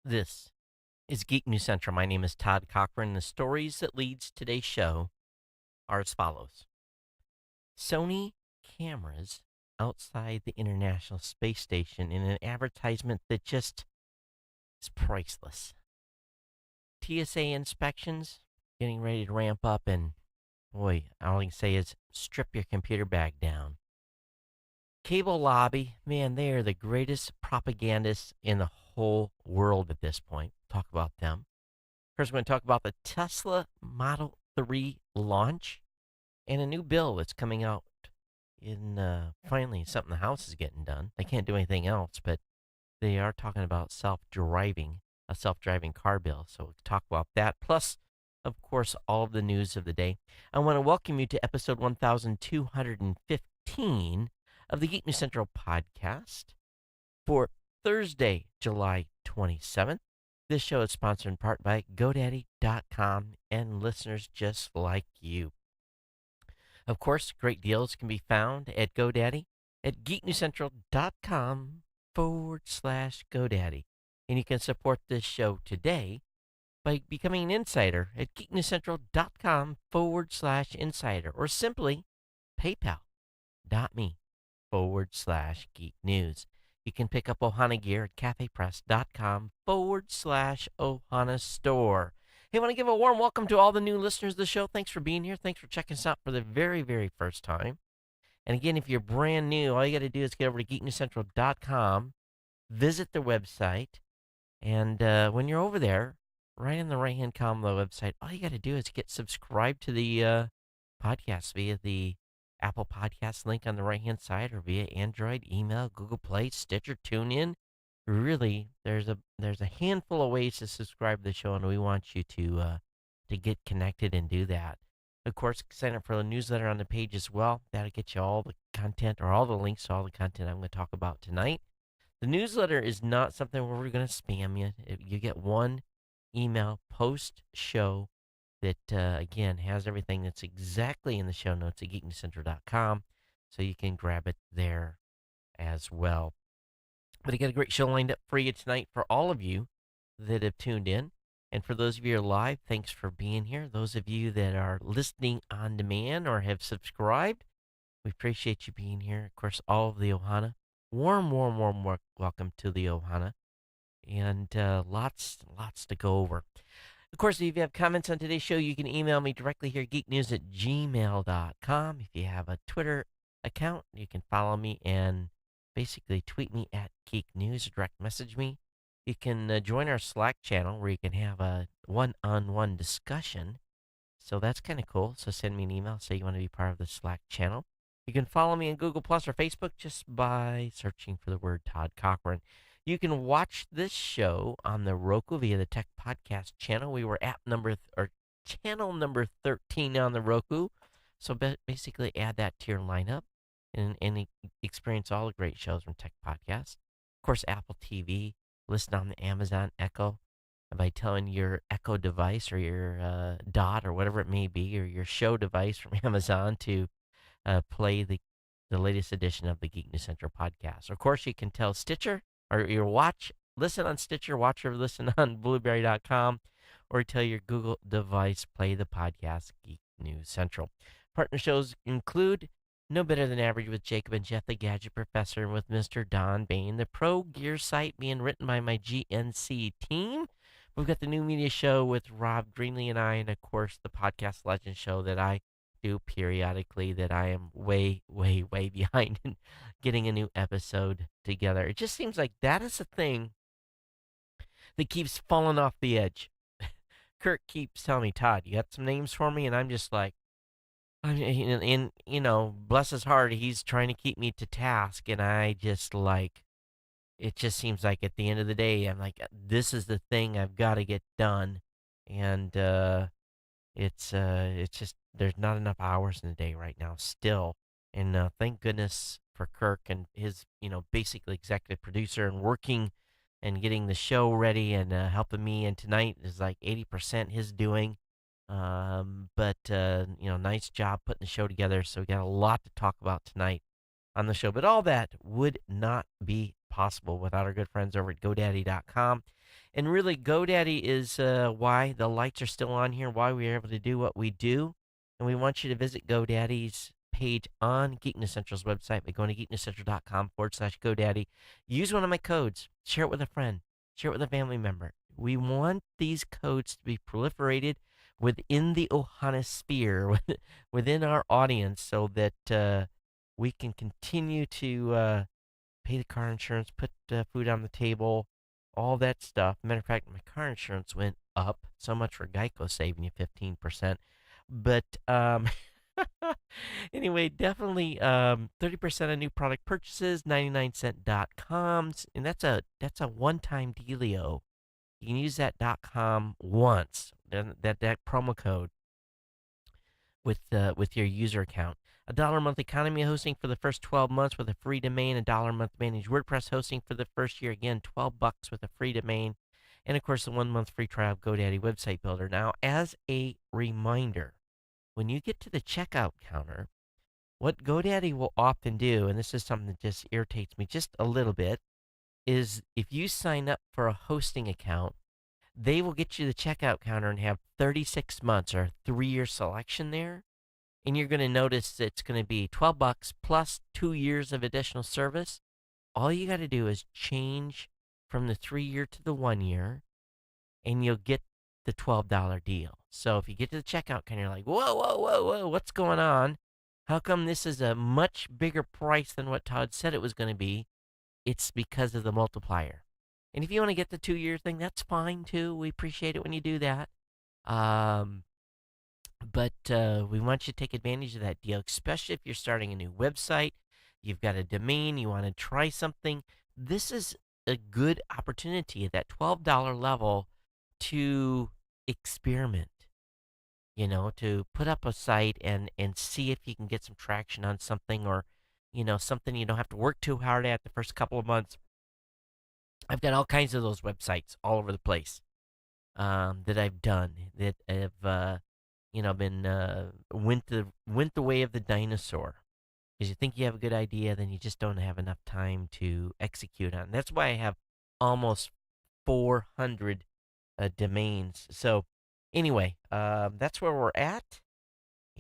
This is Geek News Central. My name is Todd Cochran. The stories that leads today's show are as follows. Sony cameras outside the International Space Station in an advertisement that just is priceless. TSA inspections getting ready to ramp up, and boy, all I can say is strip your computer bag down. Cable lobby, man, they are the greatest propagandists in the whole world at this point. Talk about them. First, we're going to talk about the Tesla Model 3 launch and a new bill that's coming out in finally something the House is getting done. They can't do anything else, but they are talking about a self-driving car bill. So we'll talk about that. Plus, of course, all of the news of the day. I want to welcome you to episode 1215 of the Geek News Central podcast for Thursday, July 27th. This show is sponsored in part by GoDaddy.com and listeners just like you. Of course, great deals can be found at GoDaddy at geeknewscentral.com/GoDaddy. And you can support this show today by becoming an insider at geeknewscentral.com/insider or simply paypal.me/geek news. You can pick up Ohana gear at cafepress.com/Ohana store. Hey, I want to give a warm welcome to all the new listeners of the show. Thanks for being here. Thanks for checking us out for the very, very first time. And again, if you're brand new, all you got to do is get over to geeknewscentral.com, visit their website, and when you're over there, right in the right-hand column of the website, all you got to do is get subscribed to the podcast via the Apple Podcast link on the right-hand side or via Android, email, Google Play, Stitcher, TuneIn. Really, there's a handful of ways to subscribe to the show, and we want you to get connected and do that. Of course, sign up for the newsletter on the page as well. That'll get you all the content or all the links to all the content I'm going to talk about tonight. The newsletter is not something where we're going to spam you. You get one email post-show that, again, has everything that's exactly in the show notes at geeknewscentral.com, so you can grab it there as well. But I got a great show lined up for you tonight for all of you that have tuned in. And for those of you who are live, thanks for being here. Those of you that are listening on demand or have subscribed, we appreciate you being here. Of course, all of the Ohana. Warm welcome to the Ohana. And lots to go over. Of course, if you have comments on today's show, you can email me directly here, geeknews@gmail.com. If you have a Twitter account, you can follow me and basically tweet me at Geek News, direct message me. You can join our Slack channel where you can have a one-on-one discussion. So that's kind of cool. So send me an email, say you want to be part of the Slack channel. You can follow me on Google Plus or Facebook just by searching for the word Todd Cochran. You can watch this show on the Roku via the Tech Podcast channel. We were at channel number 13 on the Roku. So basically add that to your lineup and experience all the great shows from Tech Podcasts. Of course, Apple TV. Listen on the Amazon Echo by telling your Echo device or your Dot or whatever it may be, or your show device from Amazon to play the latest edition of the Geek News Central podcast. Of course, you can tell Stitcher or listen on Stitcher, watch or listen on Blueberry.com, or tell your Google device, play the podcast Geek News Central. Partner shows include No Better Than Average with Jacob and Jeff, the Gadget Professor, and with Mr. Don Bain, the Pro Gear site being written by my GNC team. We've got the New Media Show with Rob Greenlee and I, and of course the Podcast Legend Show that I do periodically that I am way behind in getting a new episode together. It just seems like that is a thing that keeps falling off the edge. Kurt keeps telling me, Todd, you got some names for me? And I'm just like, and bless his heart, he's trying to keep me to task, and I just like, it just seems like at the end of the day, I'm like, this is the thing I've got to get done, and it's just there's not enough hours in the day right now still, and thank goodness for Kirk and his basically executive producer and working and getting the show ready and helping me. And tonight is like 80% his doing. But nice job putting the show together. So we got a lot to talk about tonight on the show. But all that would not be possible without our good friends over at GoDaddy.com. And really, GoDaddy is why the lights are still on here, why we're able to do what we do. And we want you to visit GoDaddy's page on Geek News Central's website by going to geeknewscentral.com/GoDaddy. Use one of my codes. Share it with a friend. Share it with a family member. We want these codes to be proliferated within the Ohana sphere, within our audience, so that we can continue to pay the car insurance, put food on the table, all that stuff. Matter of fact, my car insurance went up. So much for Geico saving you 15%. But anyway, definitely 30% of new product purchases, 99cent.coms, and that's a one-time dealio. You can use that .com once, that promo code with your user account. $1 a month economy hosting for the first 12 months with a free domain. $1 a month managed WordPress hosting for the first year. Again, $12 with a free domain. And of course, the 1 month free trial of GoDaddy Website Builder. Now, as a reminder, when you get to the checkout counter, what GoDaddy will often do, and this is something that just irritates me just a little bit, is if you sign up for a hosting account, they will get you the checkout counter and have 36 months or a 3-year selection there. And you're going to notice it's going to be $12 plus 2 years of additional service. All you got to do is change from the 3-year to the 1 year, and you'll get the $12 deal. So if you get to the checkout counter, you're like, whoa, whoa, whoa, whoa, what's going on? How come this is a much bigger price than what Todd said it was going to be? It's because of the multiplier. And if you want to get the 2-year thing, that's fine too. We appreciate it when you do that. But we want you to take advantage of that deal, especially if you're starting a new website, you've got a domain, you want to try something. This is a good opportunity at that $12 level to experiment, to put up a site and see if you can get some traction on something, or, something you don't have to work too hard at the first couple of months. I've got all kinds of those websites all over the place that I've done that have been went the way of the dinosaur. Because you think you have a good idea, then you just don't have enough time to execute on. That's why I have almost 400 domains. So anyway, that's where we're at,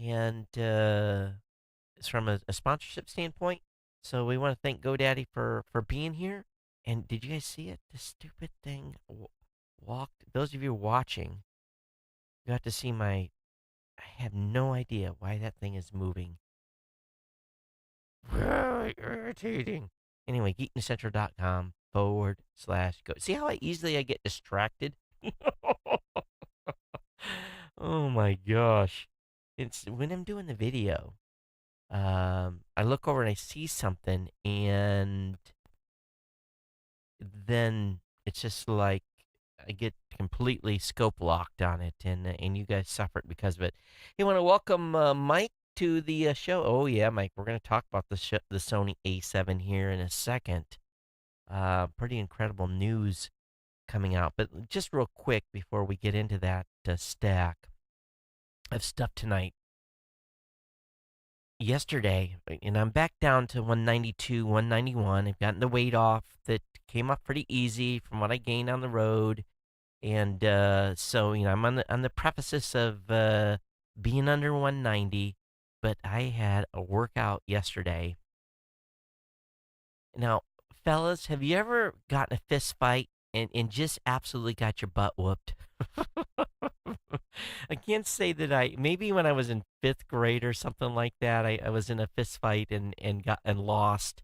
and it's from a sponsorship standpoint. So we want to thank GoDaddy for being here. And did you guys see it? The stupid thing walked. Those of you watching, you have to see my. I have no idea why that thing is moving. Very irritating. Anyway, geeknewscentral.com/go. See how easily I get distracted? Oh my gosh. It's when I'm doing the video, I look over and I see something, and then it's just like I get completely scope locked on it, and you guys suffer because of it. Hey, want to welcome Mike to the show. Oh yeah, Mike, we're going to talk about the Sony A7 here in a second. Pretty incredible news coming out. But just real quick before we get into that stack of stuff tonight. Yesterday, and I'm back down to 192, 191. I've gotten the weight off. That came up pretty easy from what I gained on the road. And so, I'm on the precipice of being under 190, but I had a workout yesterday. Now, fellas, have you ever gotten a fist fight and just absolutely got your butt whooped? I can't say that maybe when I was in 5th grade or something like that, I was in a fist fight and lost.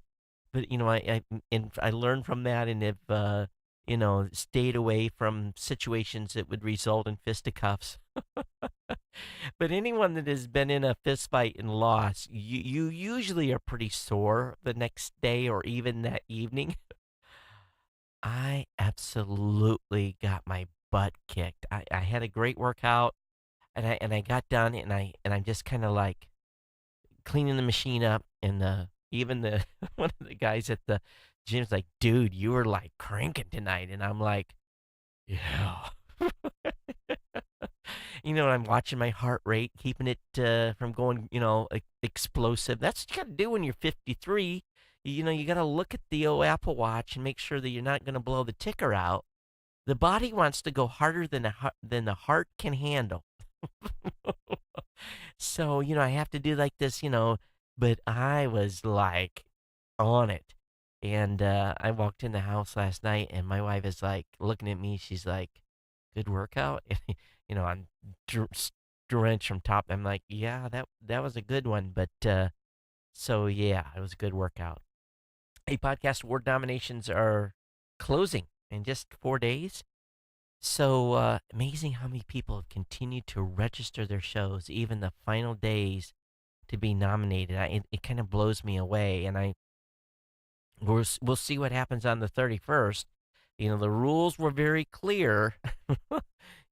But, I learned from that and have, stayed away from situations that would result in fisticuffs. But anyone that has been in a fist fight and lost, you usually are pretty sore the next day or even that evening. I absolutely got my butt kicked. I had a great workout, and I got done, and I'm just kind of like cleaning the machine up, and even the one of the guys at the gym's like, "Dude, you were like cranking tonight," and I'm like, "Yeah." I'm watching my heart rate, keeping it from going, explosive. That's what you got to do when you're 53. You got to look at the old Apple Watch and make sure that you're not going to blow the ticker out. The body wants to go harder than the heart can handle. So, I have to do like this, but I was like on it. And I walked in the house last night and my wife is like looking at me. She's like, good workout. I'm drenched from top. I'm like, yeah, that was a good one. But so yeah, it was a good workout. Hey, podcast award nominations are closing in just 4 days. So amazing how many people have continued to register their shows, even the final days to be nominated. It kind of blows me away, and we'll see what happens on the 31st. The rules were very clear.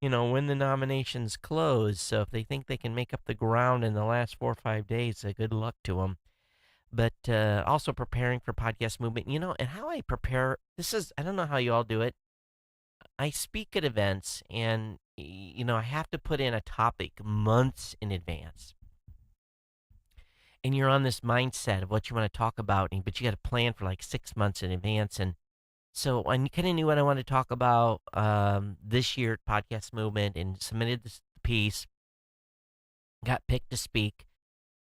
When the nominations close. So if they think they can make up the ground in the last 4 or 5 days, good luck to them. But also preparing for podcast movement, and how I prepare. I don't know how you all do it. I speak at events, and I have to put in a topic months in advance. And you're on this mindset of what you want to talk about, but you got to plan for like 6 months in advance. And so I kind of knew what I wanted to talk about this year at Podcast Movement, and submitted this piece, got picked to speak.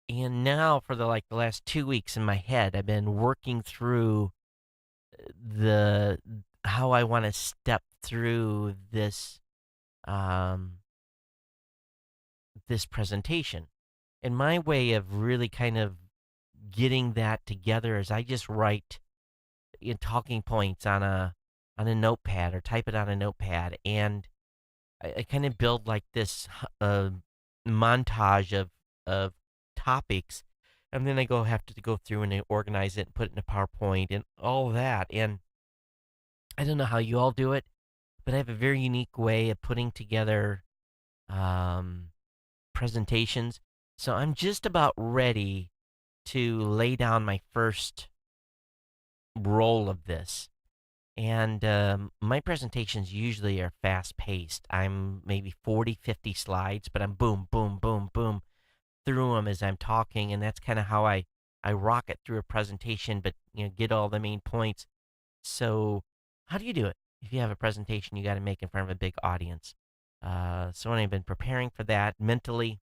And now for the last 2 weeks in my head, I've been working through the how I want to step through um, this presentation. And my way of really kind of getting that together is I just write talking points on a notepad or type it on a notepad, and I kind of build like this montage of topics, and then I have to go through and organize it and put it in a PowerPoint and all that. And I don't know how you all do it, but I have a very unique way of putting together um, presentations. So I'm just about ready to lay down my first roll of this. And my presentations usually are fast paced. I'm maybe 40, 50 slides, but I'm boom, boom, boom, boom through them as I'm talking. And that's kind of how I rocket through a presentation, but get all the main points. So, how do you do it? If you have a presentation you got to make in front of a big audience. So, I've been preparing for that mentally,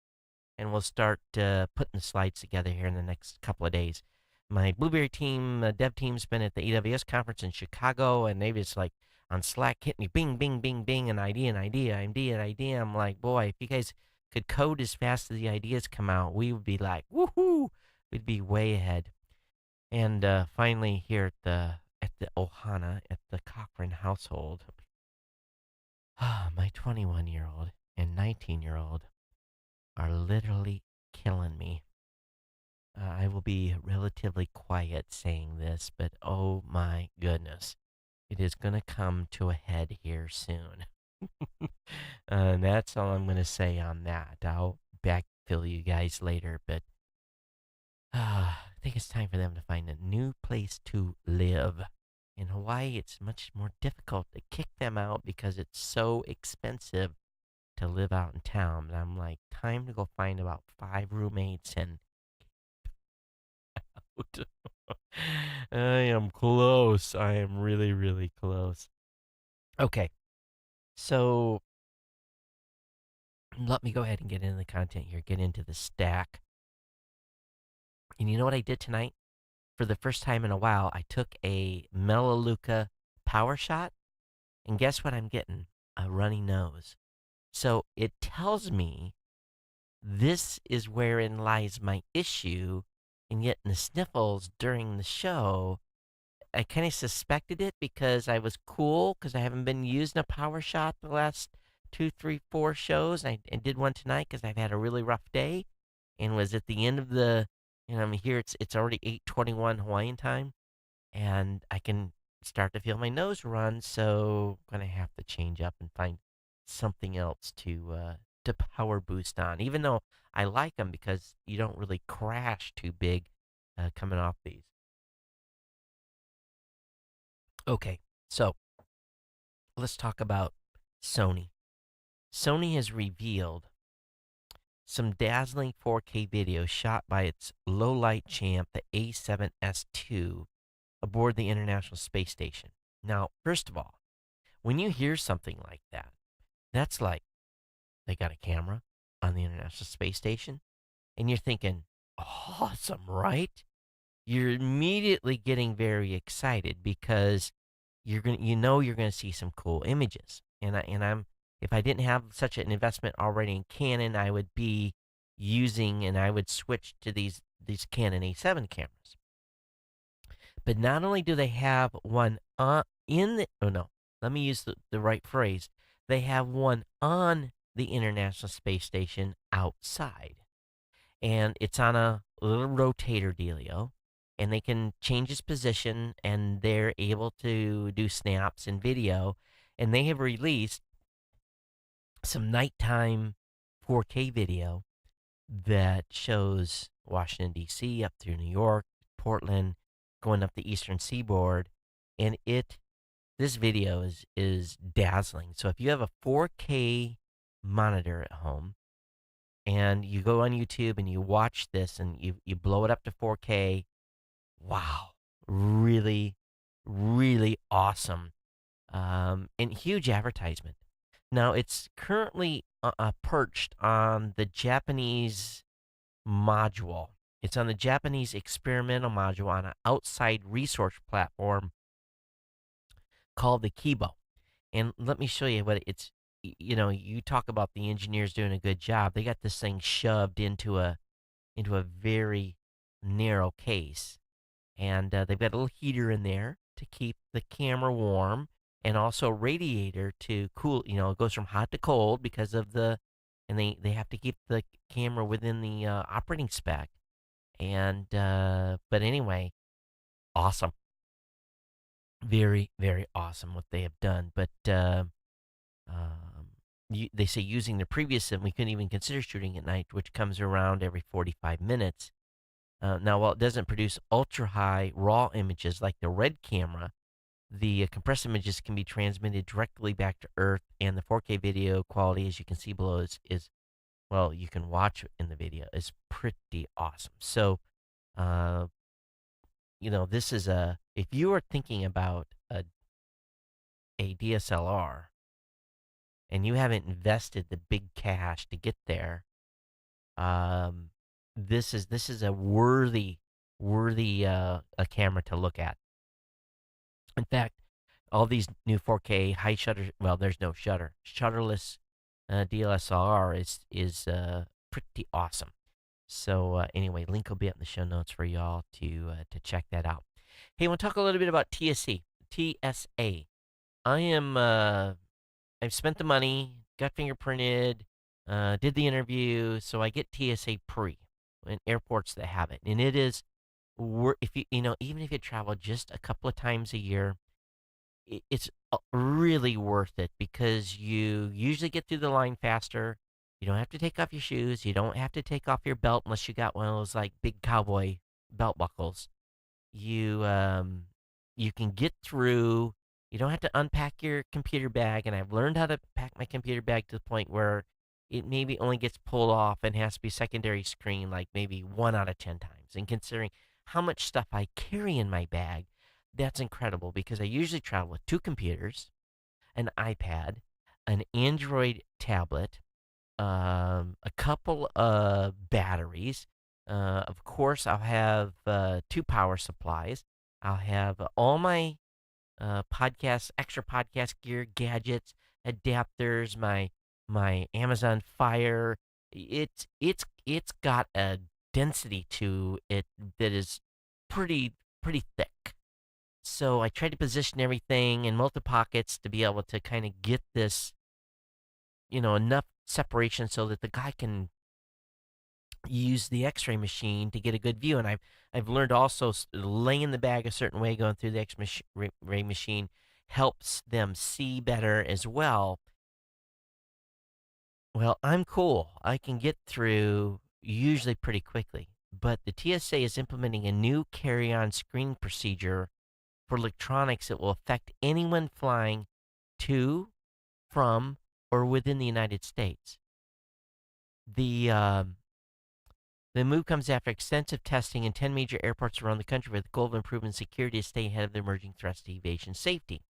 and we'll start putting the slides together here in the next couple of days. My Blueberry team, dev team's been at the AWS conference in Chicago, and they just like on Slack hit me, bing, bing, bing, bing, an idea, an idea, idea, an idea. I'm like, boy, if you guys could code as fast as the ideas come out, we would be like, woohoo! We'd be way ahead. And finally, here at the Ohana at the Cochran household, my 21-year-old and 19-year-old are literally killing me. I will be relatively quiet saying this, but oh my goodness, it is going to come to a head here soon. And that's all I'm going to say on that. I'll backfill you guys later, but I think it's time for them to find a new place to live. In Hawaii, it's much more difficult to kick them out because it's so expensive to live out in town. But I'm like, time to go find about 5 roommates and I am close. I am really, really close. Okay, so let me go ahead and get into the content here, get into the stack. And you know what I did tonight? For the first time in a while, I took a Melaleuca power shot, and guess what I'm getting? A runny nose. So it tells me this is wherein lies my issue, and yet in the sniffles during the show, I kind of suspected it because I was cool because I haven't been using a power shot the last 2, 3, 4 shows. I did one tonight because I've had a really rough day, and was at the end of I'm here. It's already 8:21 Hawaiian time, and I can start to feel my nose run. So I'm gonna have to change up and find something else to power boost on. Even though I like them because you don't really crash too big coming off these. Okay, so let's talk about Sony. Sony has revealed some dazzling 4K video shot by its low-light champ, the A7S II, aboard the International Space Station. Now, first of all, when you hear something like that, that's like they got a camera on the International Space Station, and you're thinking, awesome, right? You're immediately getting very excited because you're gonna see some cool images. And if I didn't have such an investment already in Canon, I would be using and I would switch to these Canon A7 cameras. But not only do they have one in the oh no, let me use the right phrase. They have one on the International Space Station outside, and it's on a little rotator dealio, and they can change its position, and they're able to do snaps and video, and they have released some nighttime 4K video that shows Washington D.C. up through New York, Portland, going up the eastern seaboard, and this video is dazzling. So if you have a 4K monitor at home and you go on YouTube and you watch this and you blow it up to 4K, wow, really, really awesome, and huge advertisement. Now it's currently perched on the Japanese module. It's on the Japanese experimental module on an outside resource platform called the Kibo. And let me show you what it's. You talk about the engineers doing a good job. They got this thing shoved into a very narrow case, and they've got a little heater in there to keep the camera warm, and also a radiator to cool. It goes from hot to cold because of and they have to keep the camera within the operating spec. And but anyway, awesome, very very awesome what they have done. But they say using the previous system, we couldn't even consider shooting at night, which comes around every 45 minutes. Now, while it doesn't produce ultra high raw images like the Red camera, the compressed images can be transmitted directly back to Earth, and the 4K video quality, as you can see below, is well, you can watch in the video, is pretty awesome. So, uh, this is if you are thinking about a DSLR and you haven't invested the big cash to get there, um, this is a worthy a camera to look at. In fact, all these new 4K high shutter, well, there's no shutter, shutterless DSLR is pretty awesome. So anyway, link will be up in the show notes for y'all to check that out. Hey, I want to talk a little bit about TSA. TSA. I've spent the money, got fingerprinted, did the interview, so I get TSA pre in airports that have it, and it is if even if you travel just a couple of times a year, it's really worth it because you usually get through the line faster. You don't have to take off your shoes. You don't have to take off your belt unless you got one of those like big cowboy belt buckles. You can get through. You don't have to unpack your computer bag, and I've learned how to pack my computer bag to the point where it maybe only gets pulled off and has to be secondary screen like maybe 1 out of 10 times. And considering how much stuff I carry in my bag, that's incredible because I usually travel with 2 computers, an iPad, an Android tablet, a couple of batteries. Of course, I'll have 2 power supplies. I'll have all my extra podcast gear, gadgets, adapters, my Amazon Fire. It's got a density to it that is pretty thick. So I try to position everything in multi pockets to be able to kind of get this, enough separation so that the guy can use the X-ray machine to get a good view. And I've learned also laying the bag a certain way, going through the X-ray machine helps them see better as well. Well, I'm cool. I can get through usually pretty quickly. But the TSA is implementing a new carry-on screening procedure for electronics that will affect anyone flying to, from, or within the United States. The move comes after extensive testing in 10 major airports around the country with the goal of improving security to stay ahead of the emerging threats to aviation safety.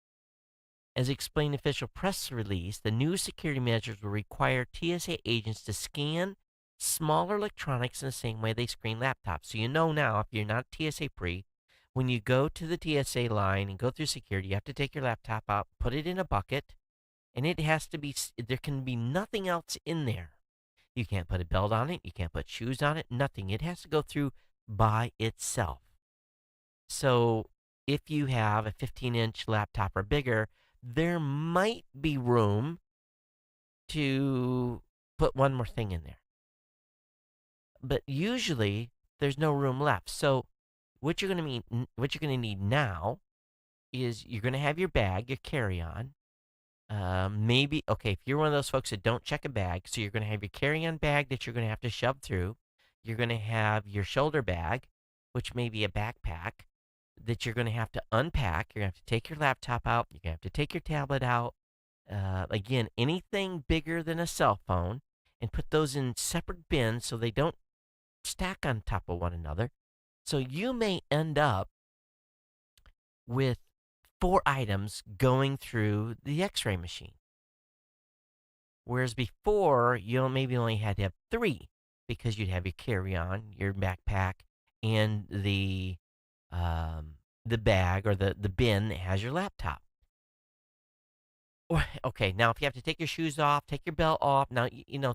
As explained in official press release, the new security measures will require TSA agents to scan smaller electronics in the same way they screen laptops. So you know now, if you're not TSA pre, when you go to the TSA line and go through security, you have to take your laptop out, put it in a bucket, and it has to be, there can be nothing else in there. You can't put a belt on it, you can't put shoes on it, nothing. It has to go through by itself. So if you have a 15-inch laptop or bigger, there might be room to put one more thing in there. But usually there's no room left. So what you're going to need now is you're going to have your bag, your carry-on. Maybe, okay, if you're one of those folks that don't check a bag, so you're going to have your carry-on bag that you're going to have to shove through. You're going to have your shoulder bag, which may be a backpack, that you're going to have to unpack. You're going to have to take your laptop out. You're going to have to take your tablet out. Again, anything bigger than a cell phone, and put those in separate bins so they don't stack on top of one another. So you may end up with 4 items going through the x-ray machine. Whereas before, you maybe only had to have 3 because you'd have your carry-on, your backpack, and the bag or the bin that has your laptop. Okay, now if you have to take your shoes off, take your belt off. Now,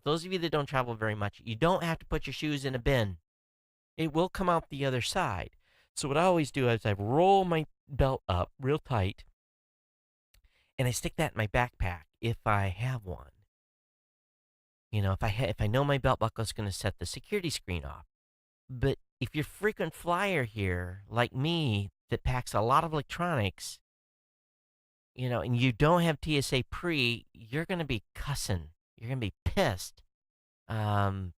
those of you that don't travel very much, you don't have to put your shoes in a bin. It will come out the other side. So what I always do is I roll my belt up real tight, and I stick that in my backpack if I have one. If I know my belt buckle is going to set the security screen off. But if you're a frequent flyer here, like me, that packs a lot of electronics, and you don't have TSA pre, you're going to be cussing. You're going to be pissed. And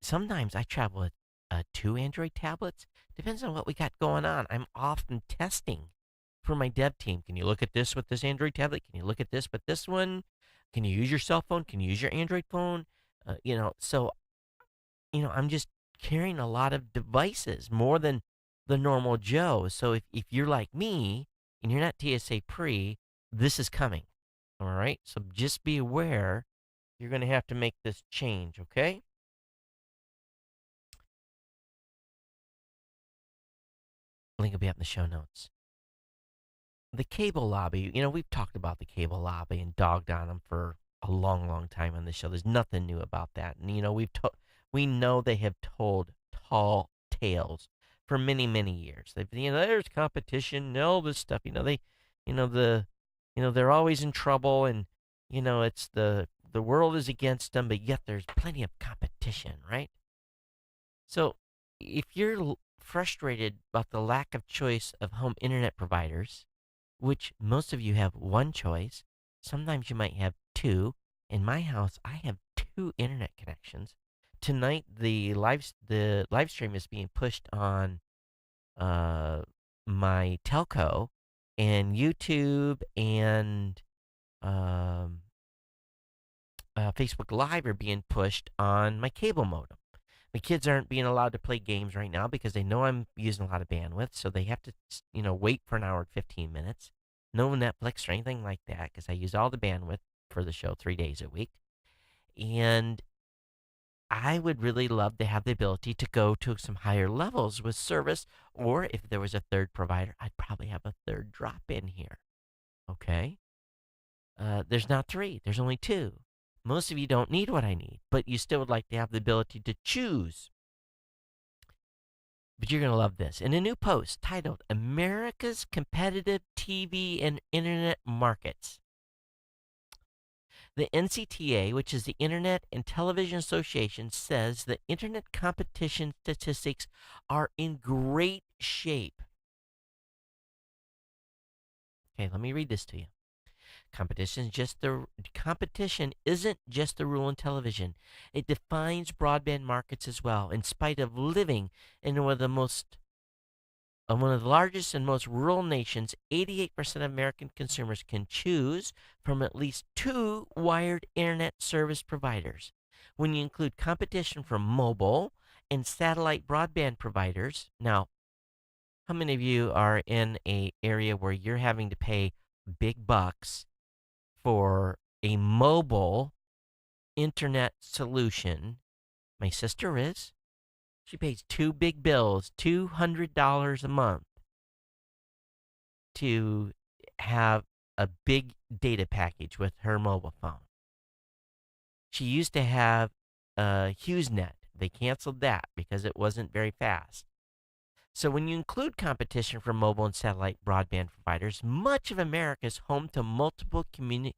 sometimes I travel with 2 Android tablets. Depends on what we got going on. I'm often testing for my dev team. Can you look at this with this Android tablet? Can you look at this with this one? Can you use your cell phone? Can you use your Android phone? So, I'm just carrying a lot of devices, more than the normal Joe. So if you're like me and you're not TSA pre, this is coming. All right? So just be aware you're going to have to make this change, okay? Link will be up in the show notes. The cable lobby, we've talked about the cable lobby and dogged on them for a long, long time on the show. There's nothing new about that. And, we know they have told tall tales for many, many years. There's competition, all this stuff. They're always in trouble, and, it's the world is against them, but yet there's plenty of competition, right? So if you're frustrated about the lack of choice of home internet providers, which most of you have one choice, sometimes you might have 2. In my house, I have 2 internet connections. Tonight, the live stream is being pushed on my telco, and YouTube and Facebook Live are being pushed on my cable modem. My kids aren't being allowed to play games right now because they know I'm using a lot of bandwidth, so they have to, wait for an hour and 15 minutes. No Netflix or anything like that because I use all the bandwidth for the show 3 days a week. And I would really love to have the ability to go to some higher levels with service, or if there was a third provider, I'd probably have a third drop in here. Okay? There's not 3. There's only 2. Most of you don't need what I need, but you still would like to have the ability to choose. But you're going to love this. In a new post titled America's Competitive TV and Internet Markets, the NCTA, which is the Internet and Television Association, says that internet competition statistics are in great shape. Okay, let me read this to you. Competition isn't just the rule in television. It defines broadband markets as well. In spite of living in one of the largest and most rural nations, 88% of American consumers can choose from at least 2 wired internet service providers. When you include competition from mobile and satellite broadband providers, now, how many of you are in an area where you're having to pay big bucks for a mobile internet solution. My sister is. She pays two big bills, $200 a month, to have a big data package with her mobile phone. She used to have HughesNet. They canceled that because it wasn't very fast. So when you include competition from mobile and satellite broadband providers, much of America is home to multiple competing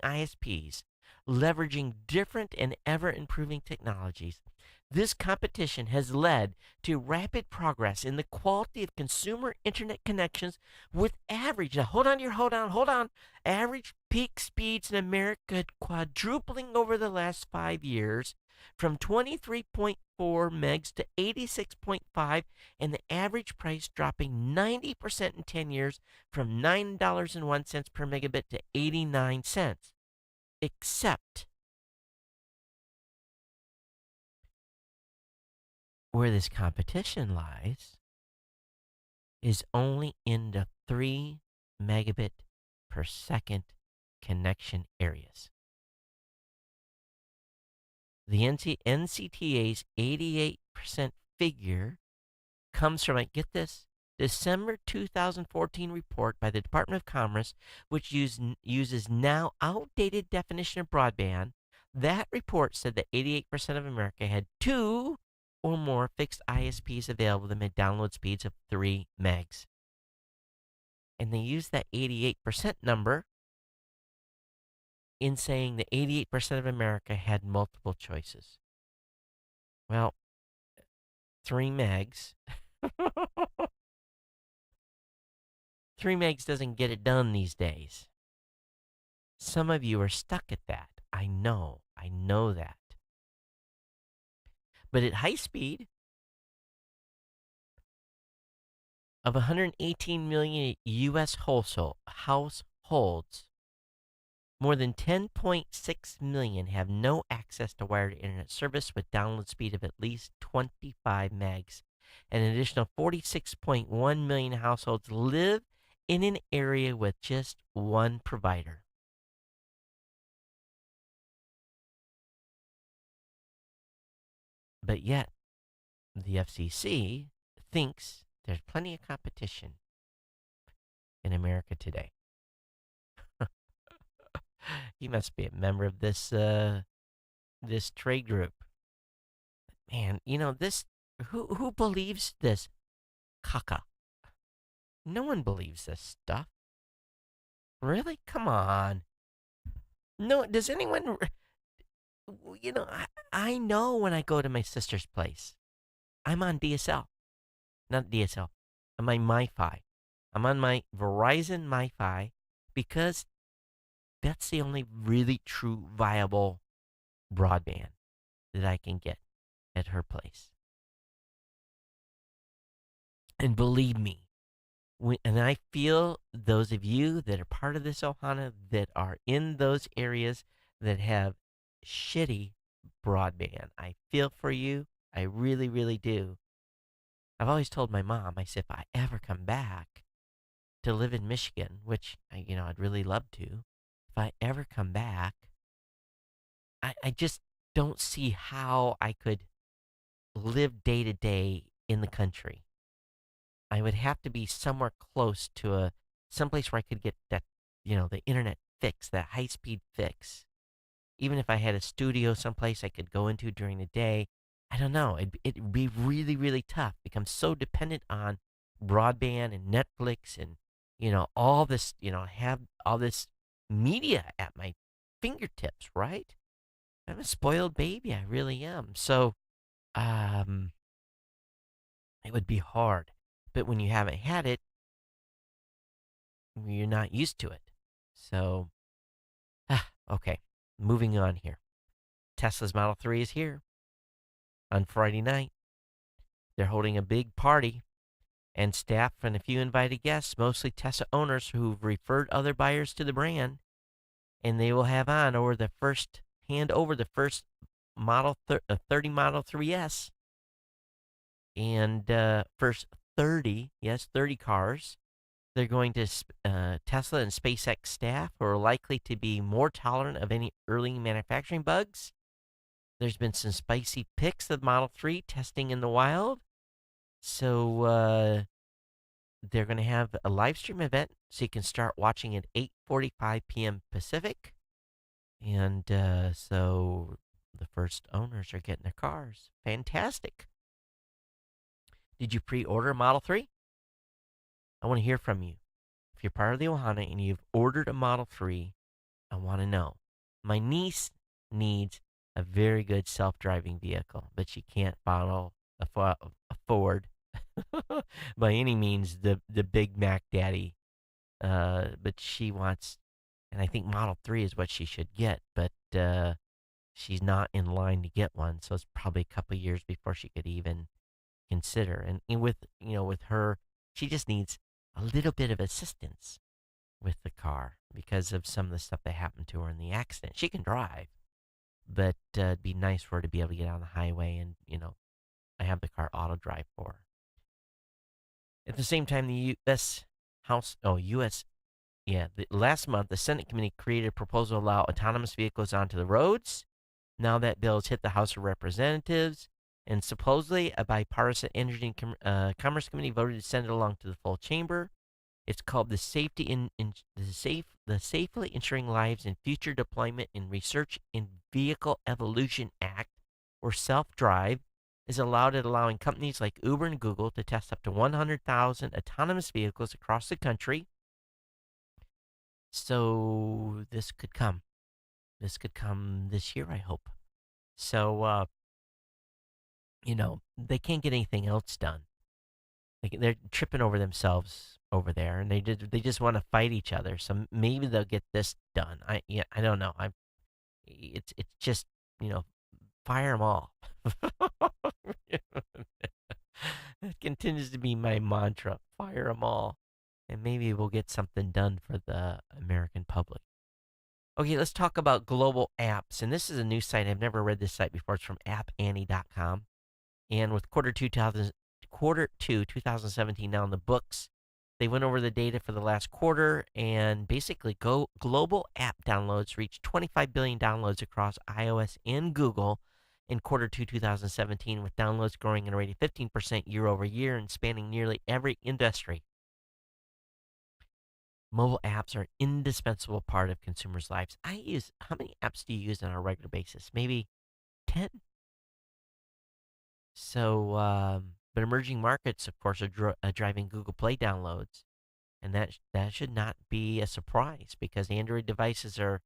ISPs, leveraging different and ever-improving technologies. This competition has led to rapid progress in the quality of consumer internet connections, with average, now hold on, average peak speeds in America quadrupling over the last 5 years, from 23.4 megs to 86.5, and the average price dropping 90% in 10 years, from $9.01 per megabit to 89 cents. Except where this competition lies is only in the 3 megabit per second connection areas. The NCTA's 88% figure comes from, get this, December 2014 report by the Department of Commerce, which uses now outdated definition of broadband. That report said that 88% of America had 2 or more fixed ISPs available that made download speeds of 3 megs. And they used that 88% number in saying that 88% of America had multiple choices. Well, 3 megs. 3 megs doesn't get it done these days. Some of you are stuck at that. I know that. But at high speed, of 118 million U.S. households, more than 10.6 million have no access to wired internet service with download speed of at least 25 megs. And an additional 46.1 million households live in an area with just one provider. But yet, the FCC thinks there's plenty of competition in America today. He must be a member of this trade group. Man, this. Who believes this caca? No one believes this stuff. Really? Come on. No, does anyone? I know when I go to my sister's place, I'm on DSL, not DSL. I'm on MiFi. I'm on my Verizon MiFi because that's the only really true viable broadband that I can get at her place. And believe me, and I feel those of you that are part of this Ohana that are in those areas that have shitty broadband, I feel for you. I really, really do. I've always told my mom, I said, if I ever come back to live in Michigan, which, I'd really love to, if I ever come back, I just don't see how I could live day to day in the country. I would have to be somewhere close to someplace where I could get that, the internet fix, that high-speed fix. Even if I had a studio someplace I could go into during the day, I don't know. It'd be really, really tough. Become so dependent on broadband and Netflix and, all this, have all this media at my fingertips, right? I'm a spoiled baby. I really am. So, it would be hard. But when you haven't had it, you're not used to it. So, okay, moving on here. Tesla's Model 3 is here on Friday night. They're holding a big party, and staff and a few invited guests, mostly Tesla owners who've referred other buyers to the brand, and they will have hand over the first Model 30 Model 3S, and first 30 cars They're going to Tesla and SpaceX staff who are likely to be more tolerant of any early manufacturing bugs. There's been some spicy pics of Model 3 testing in the wild. So they're going to have a live stream event so you can start watching at 8:45 p.m. Pacific. And so the first owners are getting their cars. Fantastic. Did you pre-order Model 3? I want to hear from you. If you're part of the Ohana and you've ordered a Model 3, I want to know. My niece needs a very good self-driving vehicle, but she can't afford by any means the Big Mac Daddy. But she wants, and I think Model 3 is what she should get, but she's not in line to get one, so it's probably a couple years before she could even consider. And with with her, she just needs a little bit of assistance with the car because of some of the stuff that happened to her in the accident. She can drive, but it'd be nice for her to be able to get on the highway and I have the car auto drive for her. At the same time, the U.S. Last month, the Senate committee created a proposal to allow autonomous vehicles onto the roads. Now that bill has hit the House of Representatives, and supposedly a bipartisan Energy and Commerce Committee voted to send it along to the full chamber. It's called the Safely Ensuring Lives in Future Deployment and Research in Vehicle Evolution Act, where self-drive is allowing companies like Uber and Google to test up to 100,000 autonomous vehicles across the country. So this could come. This could come this year, I hope. So, they can't get anything else done. They're tripping over themselves over there, and they just want to fight each other. So maybe they'll get this done. I don't know. It's just fire them all. That continues to be my mantra. Fire them all, and maybe we'll get something done for the American public. Okay, let's talk about global apps. And this is a new site. I've never read this site before. It's from AppAnnie.com. And with quarter two 2017 now in the books, they went over the data for the last quarter, and basically global app downloads reached 25 billion downloads across iOS and Google in quarter two 2017, with downloads growing at a rate of 15% year over year and spanning nearly every industry. Mobile apps are an indispensable part of consumers' lives. How many apps do you use on a regular basis? Maybe 10? So, but emerging markets, of course, are driving Google Play downloads, and that should not be a surprise because Android devices are,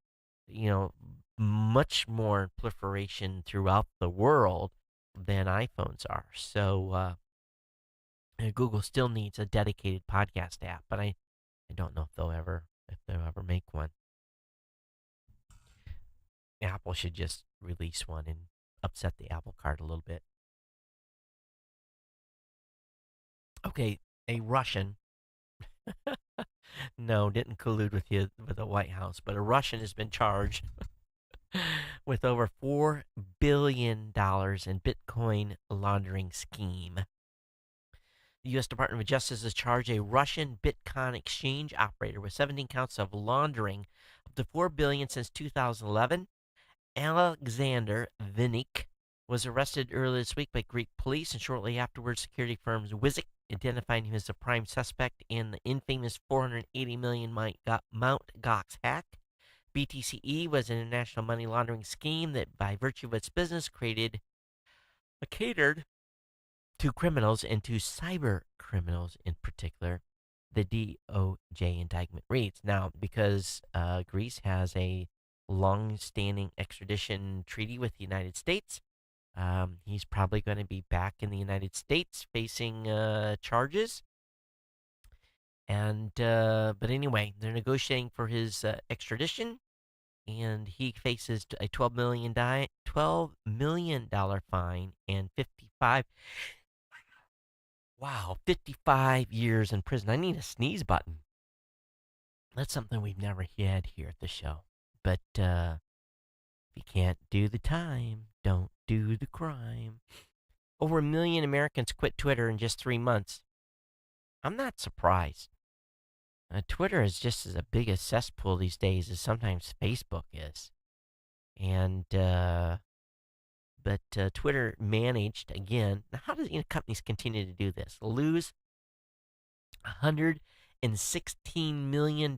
you know, much more proliferation throughout the world than iPhones are. So, Google still needs a dedicated podcast app, but I don't know if they'll ever make one. Apple should just release one and upset the apple cart a little bit. Okay, a Russian. No, didn't collude with you with the White House, but a Russian has been charged with over $4 billion in Bitcoin laundering scheme. The U.S. Department of Justice has charged a Russian Bitcoin exchange operator with 17 counts of laundering up to $4 billion since 2011. Alexander Vinik was arrested earlier this week by Greek police, and shortly afterwards, security firms Wizik identified him as the prime suspect in the infamous 480 million Mt. Gox hack. BTCE was an international money laundering scheme that, by virtue of its business, catered to criminals and to cyber criminals in particular. The DOJ indictment reads. Now, because Greece has a long-standing extradition treaty with the United States, he's probably going to be back in the United States facing charges. And but anyway, they're negotiating for his extradition, and he faces a $12 million fine and 55 years in prison. I need a sneeze button. That's something we've never had here at the show. But if you can't do the time, don't do the crime. Over 1 million Americans quit Twitter in just 3 months. I'm not surprised. Twitter is just as a big a cesspool these days as sometimes Facebook is. And but Twitter managed again. Now, how do companies continue to do this? Lose $116 million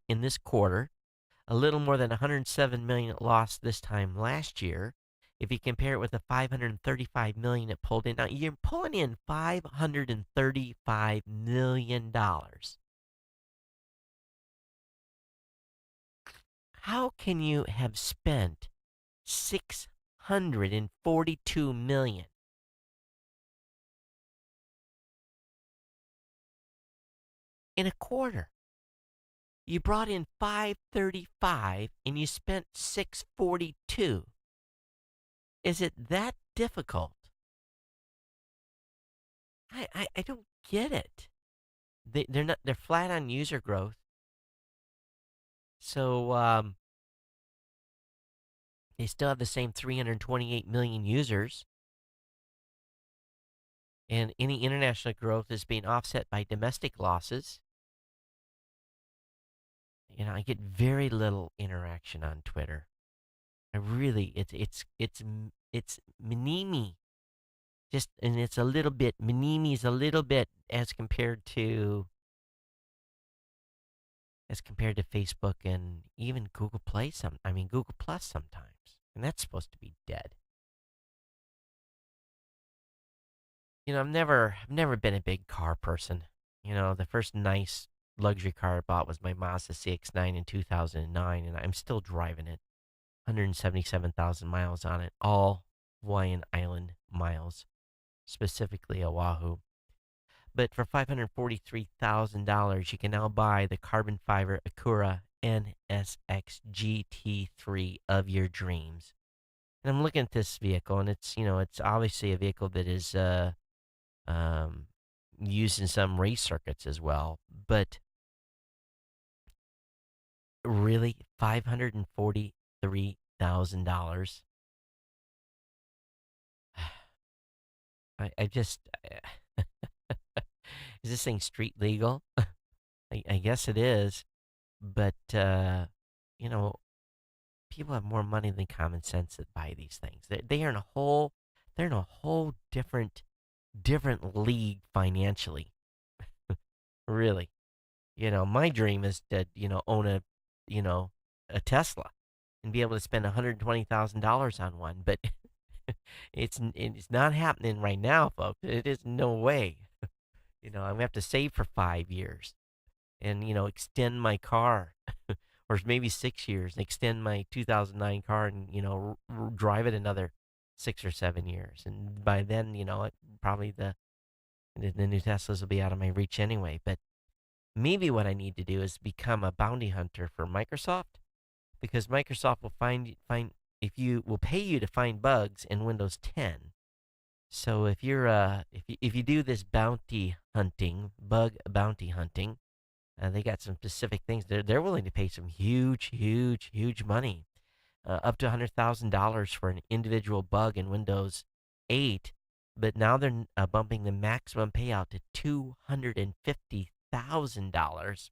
in this quarter, a little more than 107 million it lost this time last year. If you compare it with the 535 million it pulled in, now you're pulling in 535 million dollars. How can you have spent 642 million in a quarter? You brought in 535 and you spent 642. Is it that difficult? I don't get it. They're flat on user growth. So they still have the same 328 million users, and any international growth is being offset by domestic losses. I get very little interaction on Twitter. I really, it's mini just, and it's a little bit is a little bit as compared to Facebook and even Google Play. Google Plus sometimes, and that's supposed to be dead. I've never been a big car person. The first nice luxury car I bought was my Mazda CX-9 in 2009, and I'm still driving it. 177,000 miles on it, all Hawaiian Island miles, specifically Oahu. But for $543,000, you can now buy the carbon fiber Acura NSX GT3 of your dreams. And I'm looking at this vehicle, and it's obviously a vehicle that is um, used in some race circuits as well. But really, $543,000. I just is this thing street legal? I guess it is, but you know, people have more money than common sense that buy these things. They're in a whole different league financially. Really, my dream is to own you know a Tesla and be able to spend $120,000 on one, but it's not happening right now, folks. It is no way. I'm gonna have to save for 5 years and extend my car, or maybe 6 years, and extend my 2009 car and drive it another 6 or 7 years, and by then probably the new Teslas will be out of my reach anyway. But maybe what I need to do is become a bounty hunter for Microsoft, because Microsoft will find if you will pay you to find bugs in Windows 10. So if you do this bug bounty hunting, they got some specific things. They're willing to pay some huge, huge, huge money, up to $100,000 for an individual bug in Windows 8. But now they're bumping the maximum payout to $250,000.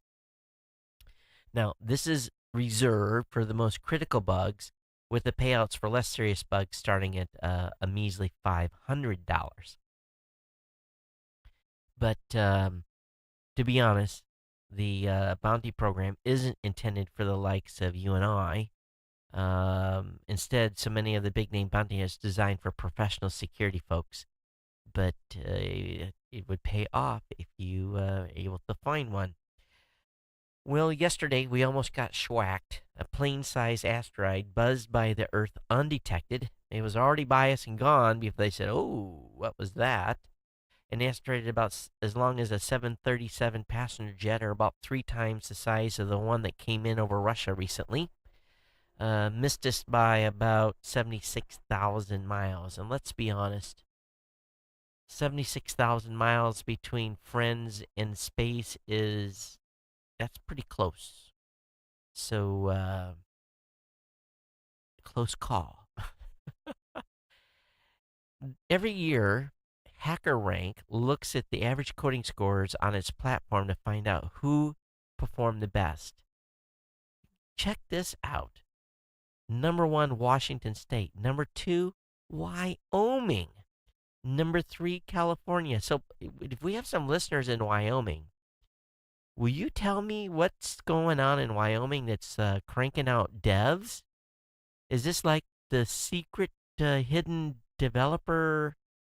Now this is reserved for the most critical bugs, with the payouts for less serious bugs starting at a measly $500. But to be honest, the bounty program isn't intended for the likes of you and I. Instead, so many of the big name bounty is designed for professional security folks. But it would pay off if you are able to find one. Well, yesterday we almost got schwacked. A plane-sized asteroid buzzed by the Earth undetected. It was already by us and gone before they said, "Oh, what was that?" An asteroid about as long as a 737 passenger jet, or about 3 times the size of the one that came in over Russia recently. Missed us by about 76,000 miles. And let's be honest, 76,000 miles between friends in space that's pretty close. So, close call. Every year, HackerRank looks at the average coding scores on its platform to find out who perform the best. Check this out. Number one, Washington State. Number two, Wyoming. Number three, California. So if we have some listeners in Wyoming, will you tell me what's going on in Wyoming that's cranking out devs? Is this like the secret hidden developer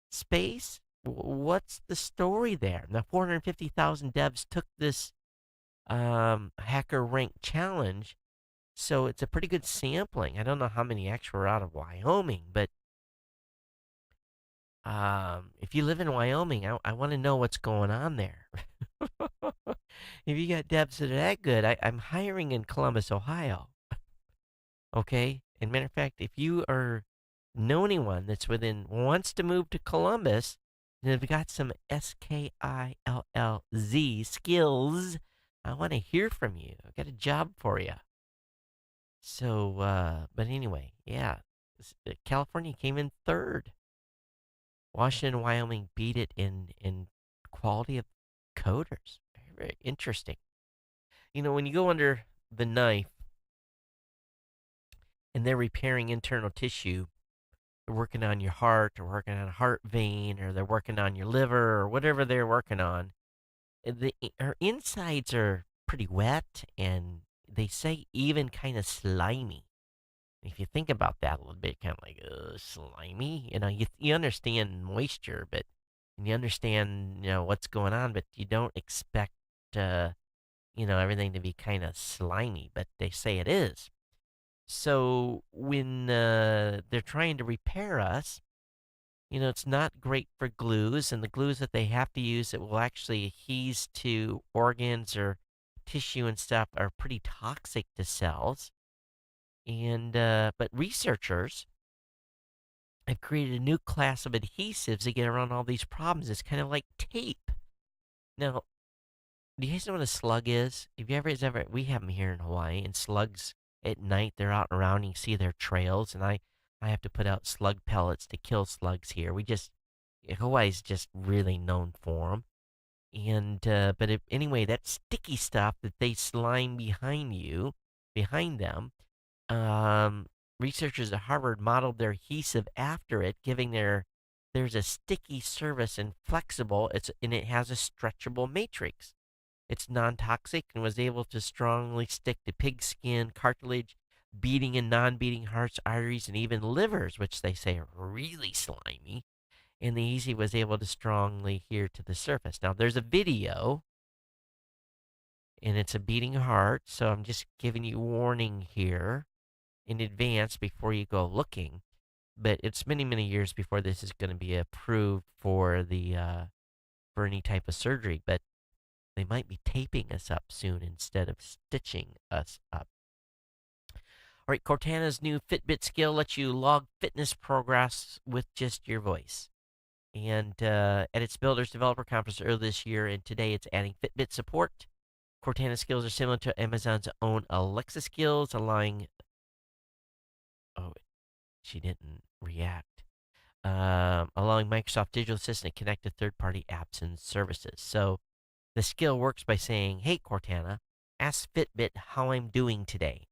space? What's the story there? Now, 450,000 devs took this hacker rank challenge, so it's a pretty good sampling. I don't know how many actually were out of Wyoming, but if you live in Wyoming, I want to know what's going on there. If you got devs that are that good, I'm hiring in Columbus, Ohio. Okay? And matter of fact, if you know anyone that's wants to move to Columbus, and they've got some skills, I want to hear from you. I've got a job for you. So, but anyway, yeah, California came in third. Washington and Wyoming beat it in quality of coders. Very, very interesting. You know, when you go under the knife and they're repairing internal tissue, they're working on your heart or working on a heart vein or they're working on your liver or whatever they're working on. Our insides are pretty wet and they say even kind of slimy. If you think about that a little bit, kind of like slimy. You know, you understand moisture, but and you understand what's going on, but you don't expect everything to be kind of slimy. But they say it is. So when they're trying to repair us, it's not great for glues, and the glues that they have to use that will actually adhere to organs or tissue and stuff are pretty toxic to cells. And but researchers have created a new class of adhesives to get around all these problems. It's kind of like tape. Now, do you guys know what a slug is? Have you ever we have them here in Hawaii, and slugs at night they're out around. You see their trails, and I have to put out slug pellets to kill slugs here. Hawaii's just really known for them. And anyway, that sticky stuff that they slime behind them. Researchers at Harvard modeled their adhesive after it, there's a sticky surface and flexible. And it has a stretchable matrix. It's non-toxic and was able to strongly stick to pig skin, cartilage, beating and non-beating hearts, arteries, and even livers, which they say are really slimy. And the adhesive was able to strongly adhere to the surface. Now, there's a video, and it's a beating heart, so I'm just giving you warning here in advance before you go looking. But it's many, many years before this is going to be approved for any type of surgery. But they might be taping us up soon instead of stitching us up. All right, Cortana's new Fitbit skill lets you log fitness progress with just your voice. And at its Builders Developer Conference earlier this year, and today it's adding Fitbit support. Cortana skills are similar to Amazon's own Alexa skills, allowing... Oh, she didn't react. Allowing Microsoft Digital Assistant to connect to third-party apps and services. So the skill works by saying, "Hey, Cortana, ask Fitbit how I'm doing today."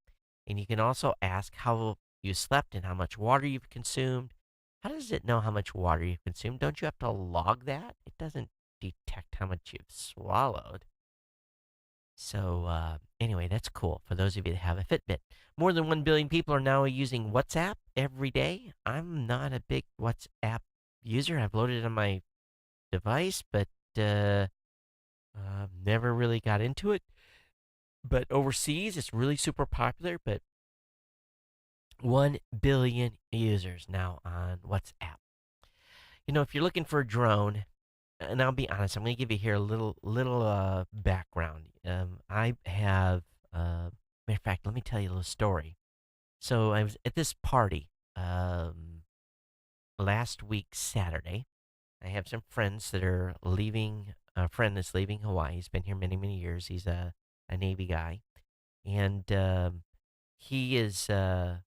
And you can also ask how you slept and how much water you've consumed. How does it know how much water you've consumed? Don't you have to log that? It doesn't detect how much you've swallowed. So anyway, that's cool for those of you that have a Fitbit. More than 1 billion people are now using WhatsApp every day. I'm not a big WhatsApp user. I've loaded it on my device, but never really got into it. But overseas, it's really super popular. But 1 billion users now on WhatsApp. If you're looking for a drone, and I'll be honest, I'm going to give you here a little background. I have, matter of fact, let me tell you a little story. So I was at this party last week, Saturday. I have some friends that are leaving, a friend that's leaving Hawaii. He's been here many, many years. He's a Navy guy. And he is going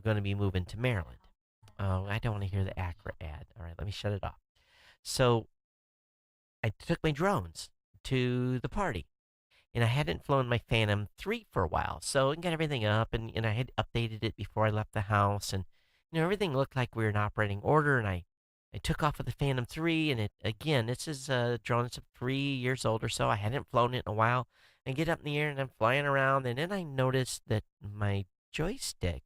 to be moving to Maryland. Oh, I don't want to hear the Accra ad. All right, let me shut it off. So I took my drones to the party. And I hadn't flown my Phantom 3 for a while, so I got everything up, and I had updated it before I left the house, and everything looked like we were in operating order. And I took off with the Phantom 3, and it again, this is a drone that's 3 years old or so. I hadn't flown it in a while. I get up in the air and I'm flying around, and then I noticed that my joystick,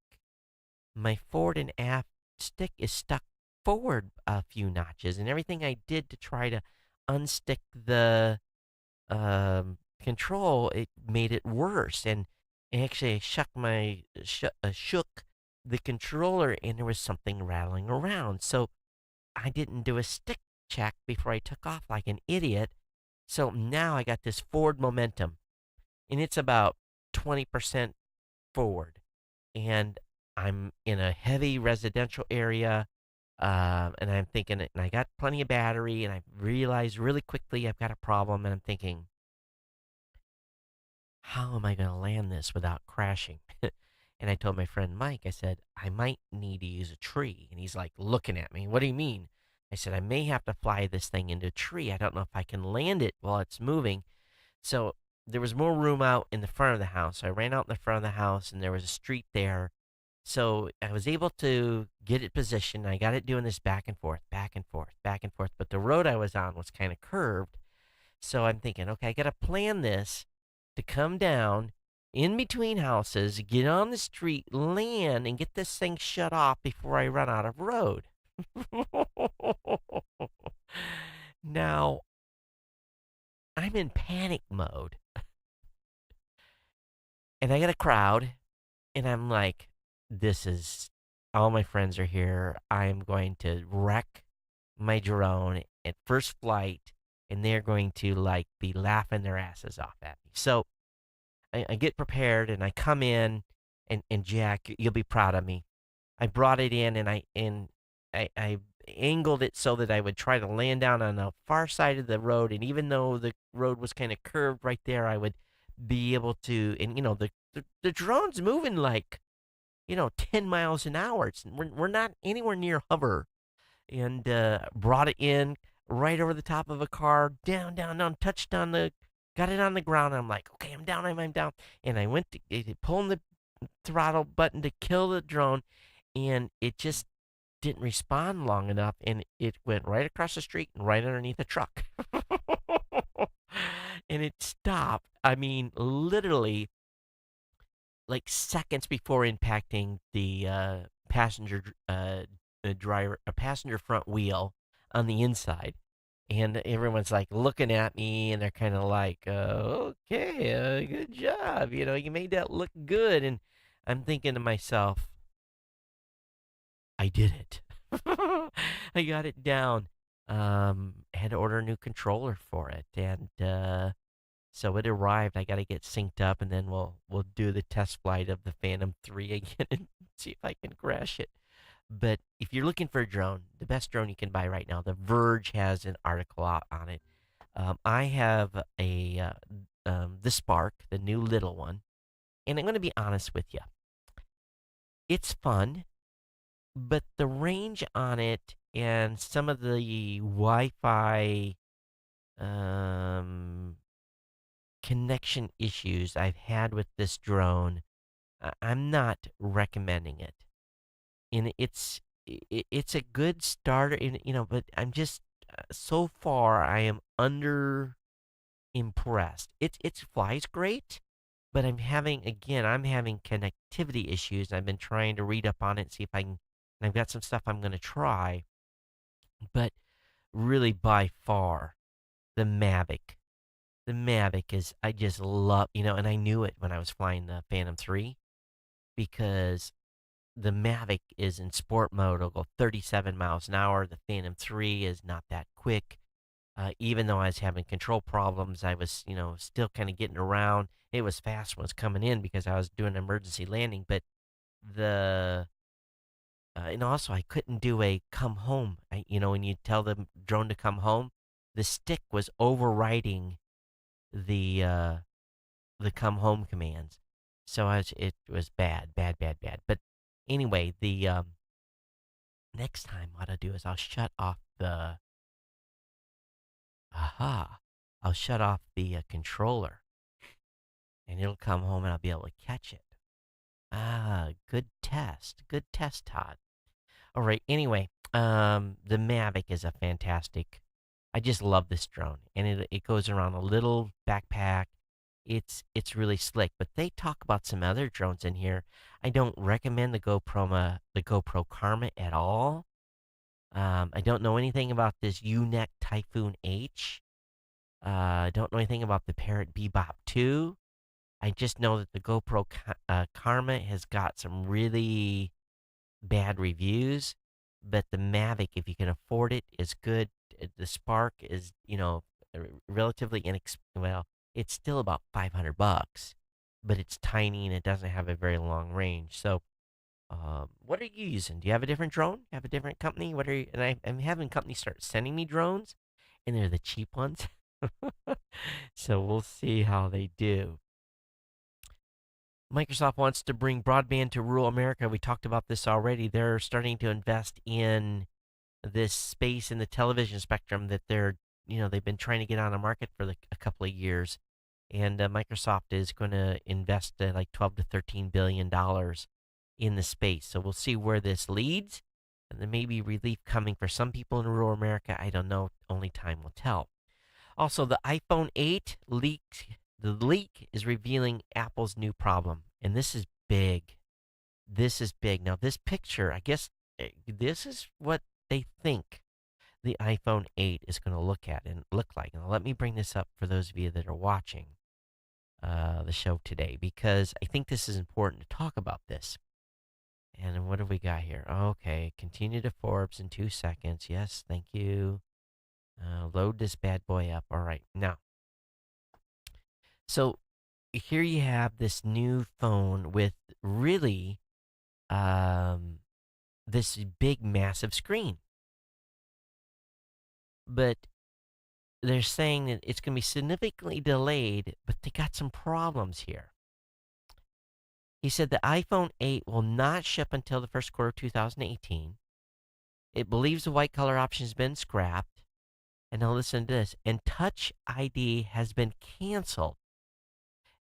my forward and aft stick, is stuck forward a few notches, and everything I did to try to unstick the control, it made it worse. And actually, I shook the controller, and there was something rattling around. So I didn't do a stick check before I took off like an idiot. So now I got this forward momentum, and it's about 20% forward. And I'm in a heavy residential area. And I'm thinking, and I got plenty of battery, and I realized really quickly I've got a problem. And I'm thinking, how am I going to land this without crashing? And I told my friend Mike, I said, I might need to use a tree. And he's like looking at me. What do you mean? I said, I may have to fly this thing into a tree. I don't know if I can land it while it's moving. So there was more room out in the front of the house. So I ran out in the front of the house, and there was a street there. So I was able to get it positioned. I got it doing this back and forth, back and forth, back and forth. But the road I was on was kind of curved. So I'm thinking, okay, I got to plan this to come down in between houses, get on the street, land, and get this thing shut off before I run out of road. Now, I'm in panic mode, and I got a crowd, and I'm like, this is all my friends are here. I'm going to wreck my drone at first flight, and they're going to like be laughing their asses off at me. So I get prepared, and I come in, and Jack, you'll be proud of me. I brought it in, and I angled it so that I would try to land down on the far side of the road. And even though the road was kind of curved right there, I would be able to. And the drone's moving like 10 miles an hour. We're not anywhere near hover. And brought it in right over the top of a car, down, down, down, touched on got it on the ground. I'm like, okay, I'm down, I'm down. And I went to pulling the throttle button to kill the drone, and it just didn't respond long enough, and it went right across the street and right underneath a truck. And it stopped. I mean, literally, like seconds before impacting the passenger front wheel on the inside. And everyone's like looking at me, and they're kind of like, okay, good job. You made that look good. And I'm thinking to myself, I did it. I got it down. Had to order a new controller for it. And so it arrived. I got to get synced up, and then we'll do the test flight of the Phantom 3 again and see if I can crash it. But if you're looking for a drone, the best drone you can buy right now, The Verge has an article out on it. I have the Spark, the new little one, and I'm going to be honest with you. It's fun, but the range on it and some of the Wi-Fi connection issues I've had with this drone, I'm not recommending it. And it's a good starter, but I'm just so far I am under impressed. It flies great, but I'm having connectivity issues. I've been trying to read up on it, see if I can, and I've got some stuff I'm going to try. But really, by far, the Mavic. The Mavic is, I just love, and I knew it when I was flying the Phantom 3, because the Mavic is in sport mode. It'll go 37 miles an hour. The Phantom 3 is not that quick. Even though I was having control problems, I was, still kind of getting around. It was fast when it was coming in because I was doing an emergency landing. But and also I couldn't do a come home. When you tell the drone to come home, the stick was overriding the come home commands. So it was bad, bad, bad, bad. But anyway, the next time what I'll do is I'll shut off the aha. I'll shut off the controller, and it'll come home, and I'll be able to catch it. Ah, good test. Good test, Todd. All right. Anyway, the Mavic is a fantastic. I just love this drone, and it goes around a little backpack. It's really slick. But they talk about some other drones in here. I don't recommend the GoPro Karma at all. I don't know anything about this UNEC Typhoon H. I don't know anything about the Parrot Bebop 2. I just know that the GoPro Karma has got some really bad reviews, but the Mavic, if you can afford it, is good. The Spark is, relatively well, it's still about $500, but it's tiny and it doesn't have a very long range. So, what are you using? Do you have a different drone? You have a different company? What are you? And I'm having companies start sending me drones, and they're the cheap ones. So we'll see how they do. Microsoft wants to bring broadband to rural America. We talked about this already. They're starting to invest in this space in the television spectrum that they've been trying to get on the market for a couple of years. And Microsoft is going to invest like 12 to $13 billion in the space. So we'll see where this leads. And there may be relief coming for some people in rural America. I don't know. Only time will tell. Also, the iPhone 8 leaked. The leak is revealing Apple's new problem, and this is big. This is big. Now, this picture, I guess, this is what they think the iPhone 8 is going to look like. Now, let me bring this up for those of you that are watching the show today, because I think this is important to talk about this. And what have we got here? Okay, continue to Forbes in 2 seconds. Yes, thank you. Load this bad boy up. All right, now. So here you have this new phone with really this big, massive screen. But they're saying that it's going to be significantly delayed, but they got some problems here. He said the iPhone 8 will not ship until the first quarter of 2018. It believes the white color option has been scrapped. And now listen to this. And Touch ID has been canceled,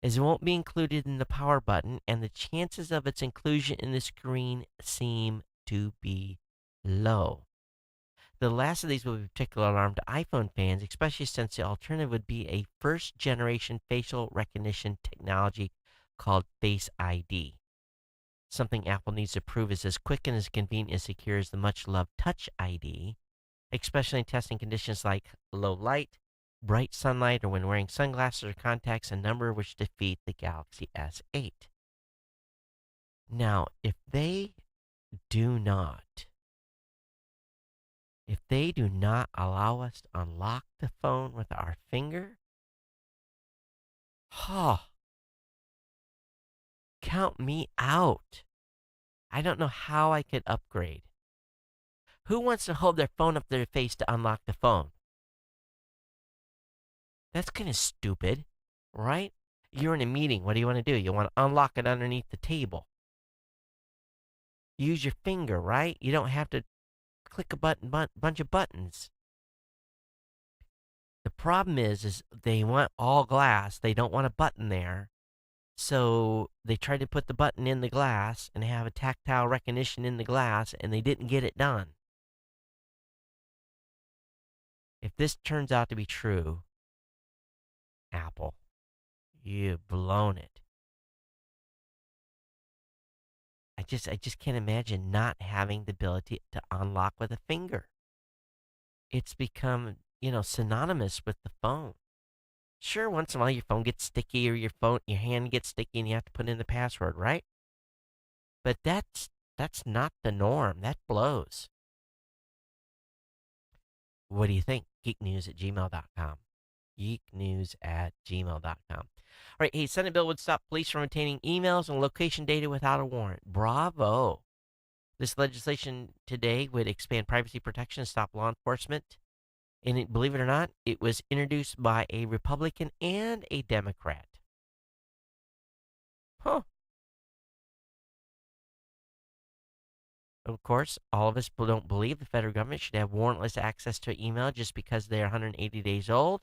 as it won't be included in the power button, and the chances of its inclusion in the screen seem to be low. The last of these will be particular alarm to iPhone fans, especially since the alternative would be a first-generation facial recognition technology called Face ID. Something Apple needs to prove is as quick and as convenient and secure as the much-loved Touch ID, especially in testing conditions like low light, bright sunlight, or when wearing sunglasses or contacts, a number which defeat the Galaxy S8. Now, do not if they do not allow us to unlock the phone with our finger, count me out. I don't know how I could upgrade. Who wants to hold their phone up to their face to unlock the phone? That's kind of stupid, right? You're in a meeting. What do you want to do? You want to unlock it underneath the table. Use your finger, right? You don't have to click a bunch of buttons. The problem is they want all glass. They don't want a button there. So they tried to put the button in the glass and have a tactile recognition in the glass, and they didn't get it done. If this turns out to be true, Apple, you've blown it. I just can't imagine not having the ability to unlock with a finger. It's become, synonymous with the phone. Sure, once in a while your phone gets sticky or your hand gets sticky and you have to put in the password, right? But that's not the norm. That blows. What do you think? geeknews@gmail.com. geeknews@gmail.com. All right, hey, Senate bill would stop police from obtaining emails and location data without a warrant. Bravo. This legislation today would expand privacy protection and stop law enforcement. And believe it or not, it was introduced by a Republican and a Democrat. Huh. Of course, all of us don't believe the federal government should have warrantless access to email just because they are 180 days old.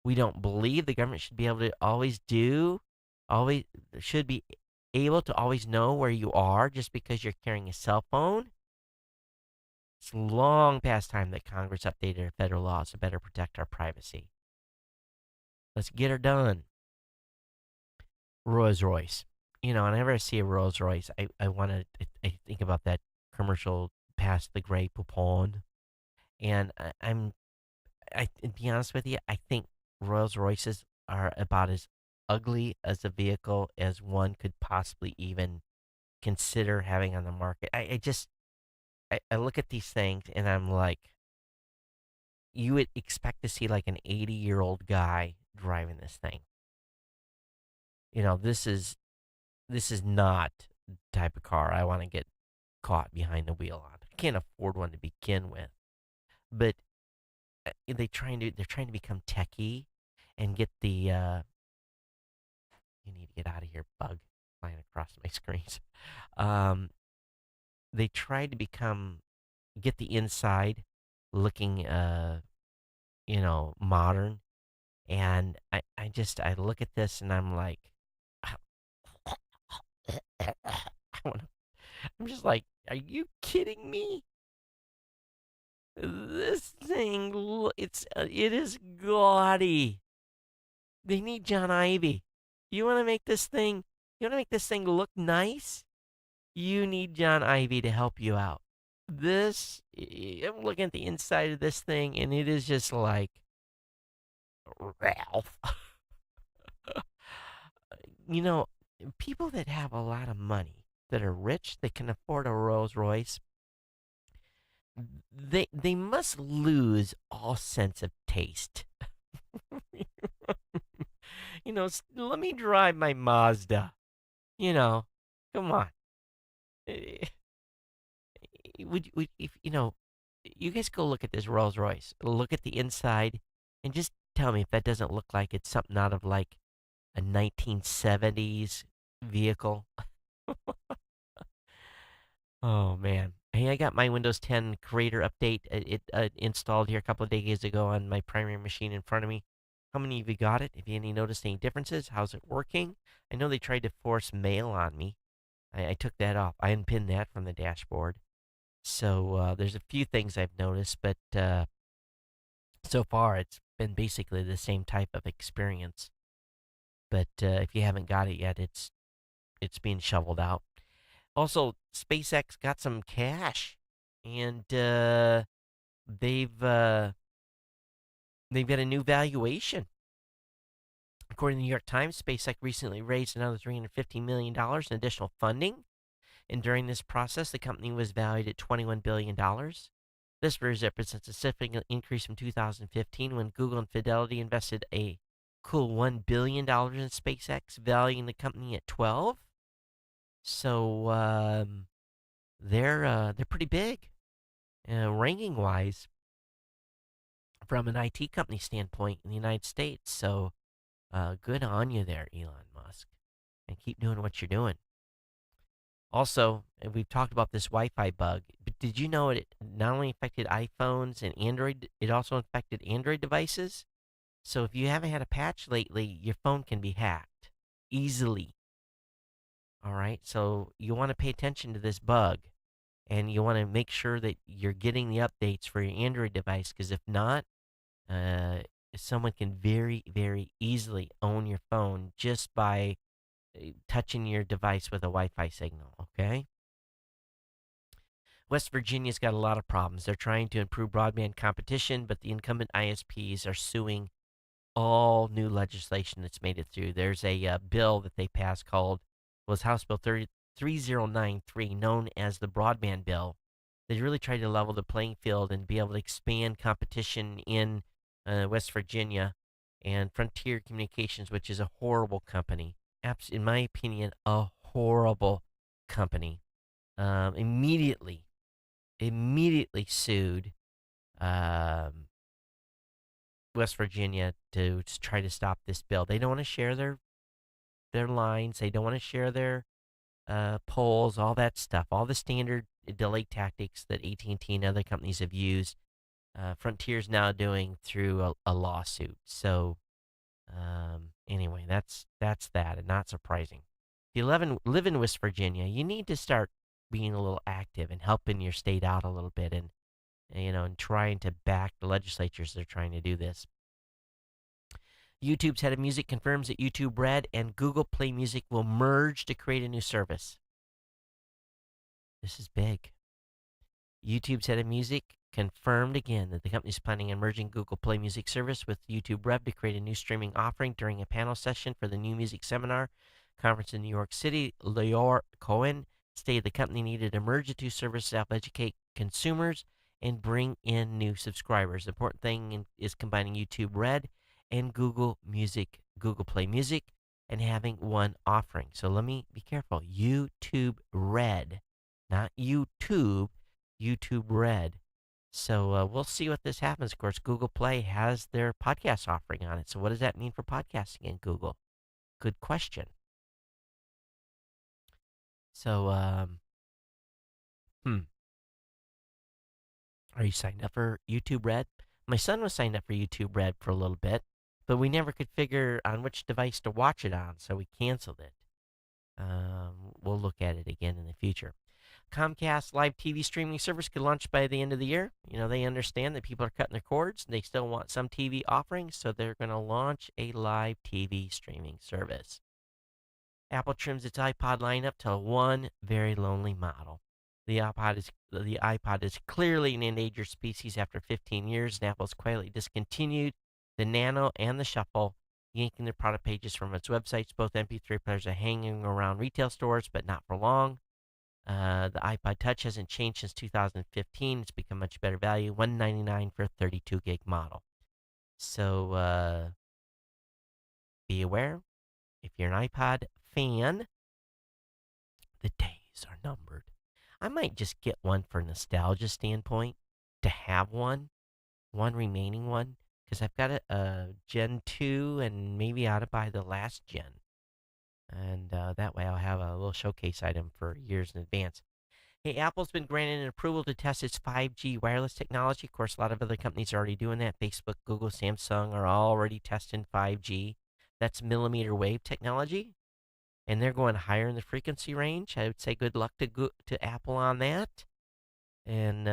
We don't believe the government should be able to always should be able to always know where you are just because you're carrying a cell phone. It's long past time that Congress updated our federal laws to better protect our privacy. Let's get her done. Rolls Royce. Whenever I see a Rolls Royce, I want to, I think about that commercial past the Grey Poupon. And to be honest with you, I think Rolls Royces are about as ugly as a vehicle as one could possibly even consider having on the market. I look at these things and I'm like, you would expect to see like an 80-year-old guy driving this thing. This is not the type of car I want to get caught behind the wheel on. I can't afford one to begin with. But they're trying to become techie and get the you need to get out of here, bug flying across my screens. Um, they tried to get the inside looking modern, and I look at this and I'm like, I'm just like, are you kidding me? This thing, it is gaudy. They need John Ivy. You want to make this thing, you want to make this thing look nice? You need John Ivy to help you out. I'm looking at the inside of this thing, and it is just like, Ralph. you know, People that have a lot of money, that are rich, that can afford a Rolls Royce, they must lose all sense of taste. Let me drive my Mazda. You know, Come on. Eh, would if you guys go look at this Rolls Royce, look at the inside, and just tell me if that doesn't look like it's something out of like a 1970s vehicle. Oh man. Hey, I got my Windows 10 Creator update. It installed here a couple of days ago on my primary machine in front of me. How many of you got it? Have you noticed any differences? How's it working? I know they tried to force mail on me. I took that off. I unpinned that from the dashboard. So there's a few things I've noticed, but so far it's been basically the same type of experience. But if you haven't got it yet, it's being shoveled out. Also, SpaceX got some cash, and they've got a new valuation. According to the New York Times, SpaceX recently raised another $350 million in additional funding. And during this process, the company was valued at $21 billion. This represents a significant increase from 2015 when Google and Fidelity invested a cool $1 billion in SpaceX, valuing the company at 12. So they're pretty big, ranking wise, from an IT company standpoint in the United States. So good on you there, Elon Musk, and keep doing what you're doing. Also, and we've talked about this Wi-Fi bug, but did you know it not only affected iPhones and Android, it also affected Android devices? So if you haven't had a patch lately, your phone can be hacked easily. All right, so you want to pay attention to this bug, and you want to make sure that you're getting the updates for your Android device, because if not, uh, someone can very, very easily own your phone just by touching your device with a Wi-Fi signal, okay? West Virginia's got a lot of problems. They're trying to improve broadband competition, but the incumbent ISPs are suing all new legislation that's made it through. There's a bill that they passed was House Bill 3093, known as the Broadband Bill. They really tried to level the playing field and be able to expand competition in West Virginia, and Frontier Communications, which is a horrible company, in my opinion, a horrible company, immediately sued West Virginia to try to stop this bill. They don't want to share their lines. They don't want to share their poles, all that stuff, all the standard delay tactics that AT&T and other companies have used. Frontier's now doing through a lawsuit. So Anyway, that's that, and not surprising. If you live in West Virginia, you need to start being a little active and helping your state out a little bit, and and trying to back the legislatures that are trying to do this. YouTube's head of music confirms that YouTube Red and Google Play Music will merge to create a new service. This is big. YouTube's head of music confirmed again that the company is planning on merging Google Play Music service with YouTube Red to create a new streaming offering during a panel session for the New Music Seminar conference in New York City. Lior Cohen stated the company needed to merge the two services to help educate consumers and bring in new subscribers. The important thing is combining YouTube Red and Google Play Music, and having one offering. So let me be careful. YouTube Red, not YouTube Red. So we'll see what this happens. Of course, Google Play has their podcast offering on it. So what does that mean for podcasting in Google? Good question. So, are you signed up for YouTube Red? My son was signed up for YouTube Red for a little bit, but we never could figure on which device to watch it on, so we canceled it. We'll look at it again in the future. Comcast live TV streaming service could launch by the end of the year. They understand that people are cutting their cords. They still want some TV offerings, so they're going to launch a live TV streaming service. Apple trims its iPod lineup to one very lonely model. The iPod is clearly an endangered species after 15 years, and Apple's quietly discontinued the Nano and the Shuffle, yanking their product pages from its websites. Both MP3 players are hanging around retail stores, but not for long. The iPod Touch hasn't changed since 2015. It's become much better value, $199 for a 32 gig model. So be aware, if you're an iPod fan, the days are numbered. I might just get one for nostalgia standpoint, to have one remaining one, because I've got a Gen 2, and maybe I ought to buy the last gen. And that way I'll have a little showcase item for years in advance. Hey, Apple's been granted an approval to test its 5G wireless technology. Of course, a lot of other companies are already doing that. Facebook, Google, Samsung are already testing 5G. That's millimeter wave technology, and they're going higher in the frequency range. I would say good luck to Apple on that. And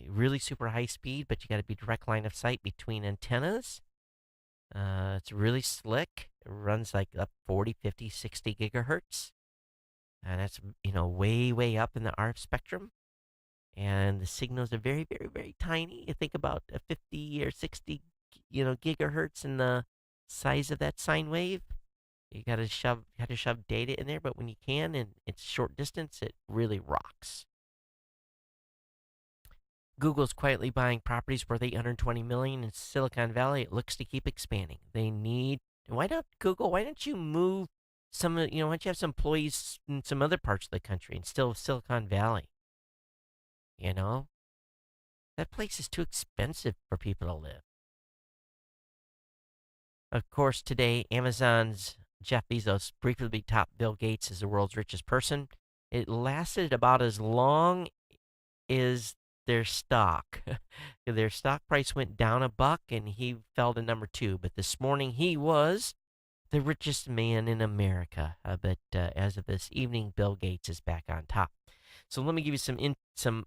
really super high speed, but you got to be direct line of sight between antennas. It's really slick. It runs like up 40, 50, 60 gigahertz. And that's, way up in the RF spectrum. And the signals are very, very, very tiny. You think about a 50 or 60, gigahertz in the size of that sine wave. You got to shove data in there, but when you can and it's short distance, it really rocks. Google's quietly buying properties worth $820 million in Silicon Valley. It looks to keep expanding. They need. Why not Google? Why don't you move some? Why don't you have some employees in some other parts of the country and still Silicon Valley? That place is too expensive for people to live. Of course, today Amazon's Jeff Bezos briefly topped Bill Gates as the world's richest person. It lasted about as long as their stock. Their stock price went down $1 and he fell to number 2. But this morning he was the richest man in America. But as of this evening, Bill Gates is back on top. So let me give you some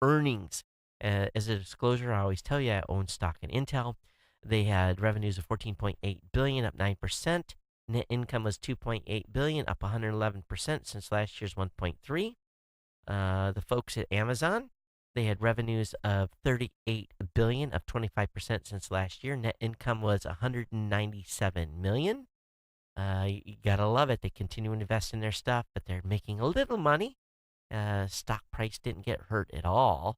earnings. As a disclosure, I always tell you I own stock in Intel. They had revenues of $14.8 billion, up 9%. Net income was $2.8 billion, up 111% since last year's $1.3. The folks at Amazon, they had revenues of $38 billion, up 25% since last year. Net income was $197 million. You gotta love it. They continue to invest in their stuff, but they're making a little money. Stock price didn't get hurt at all.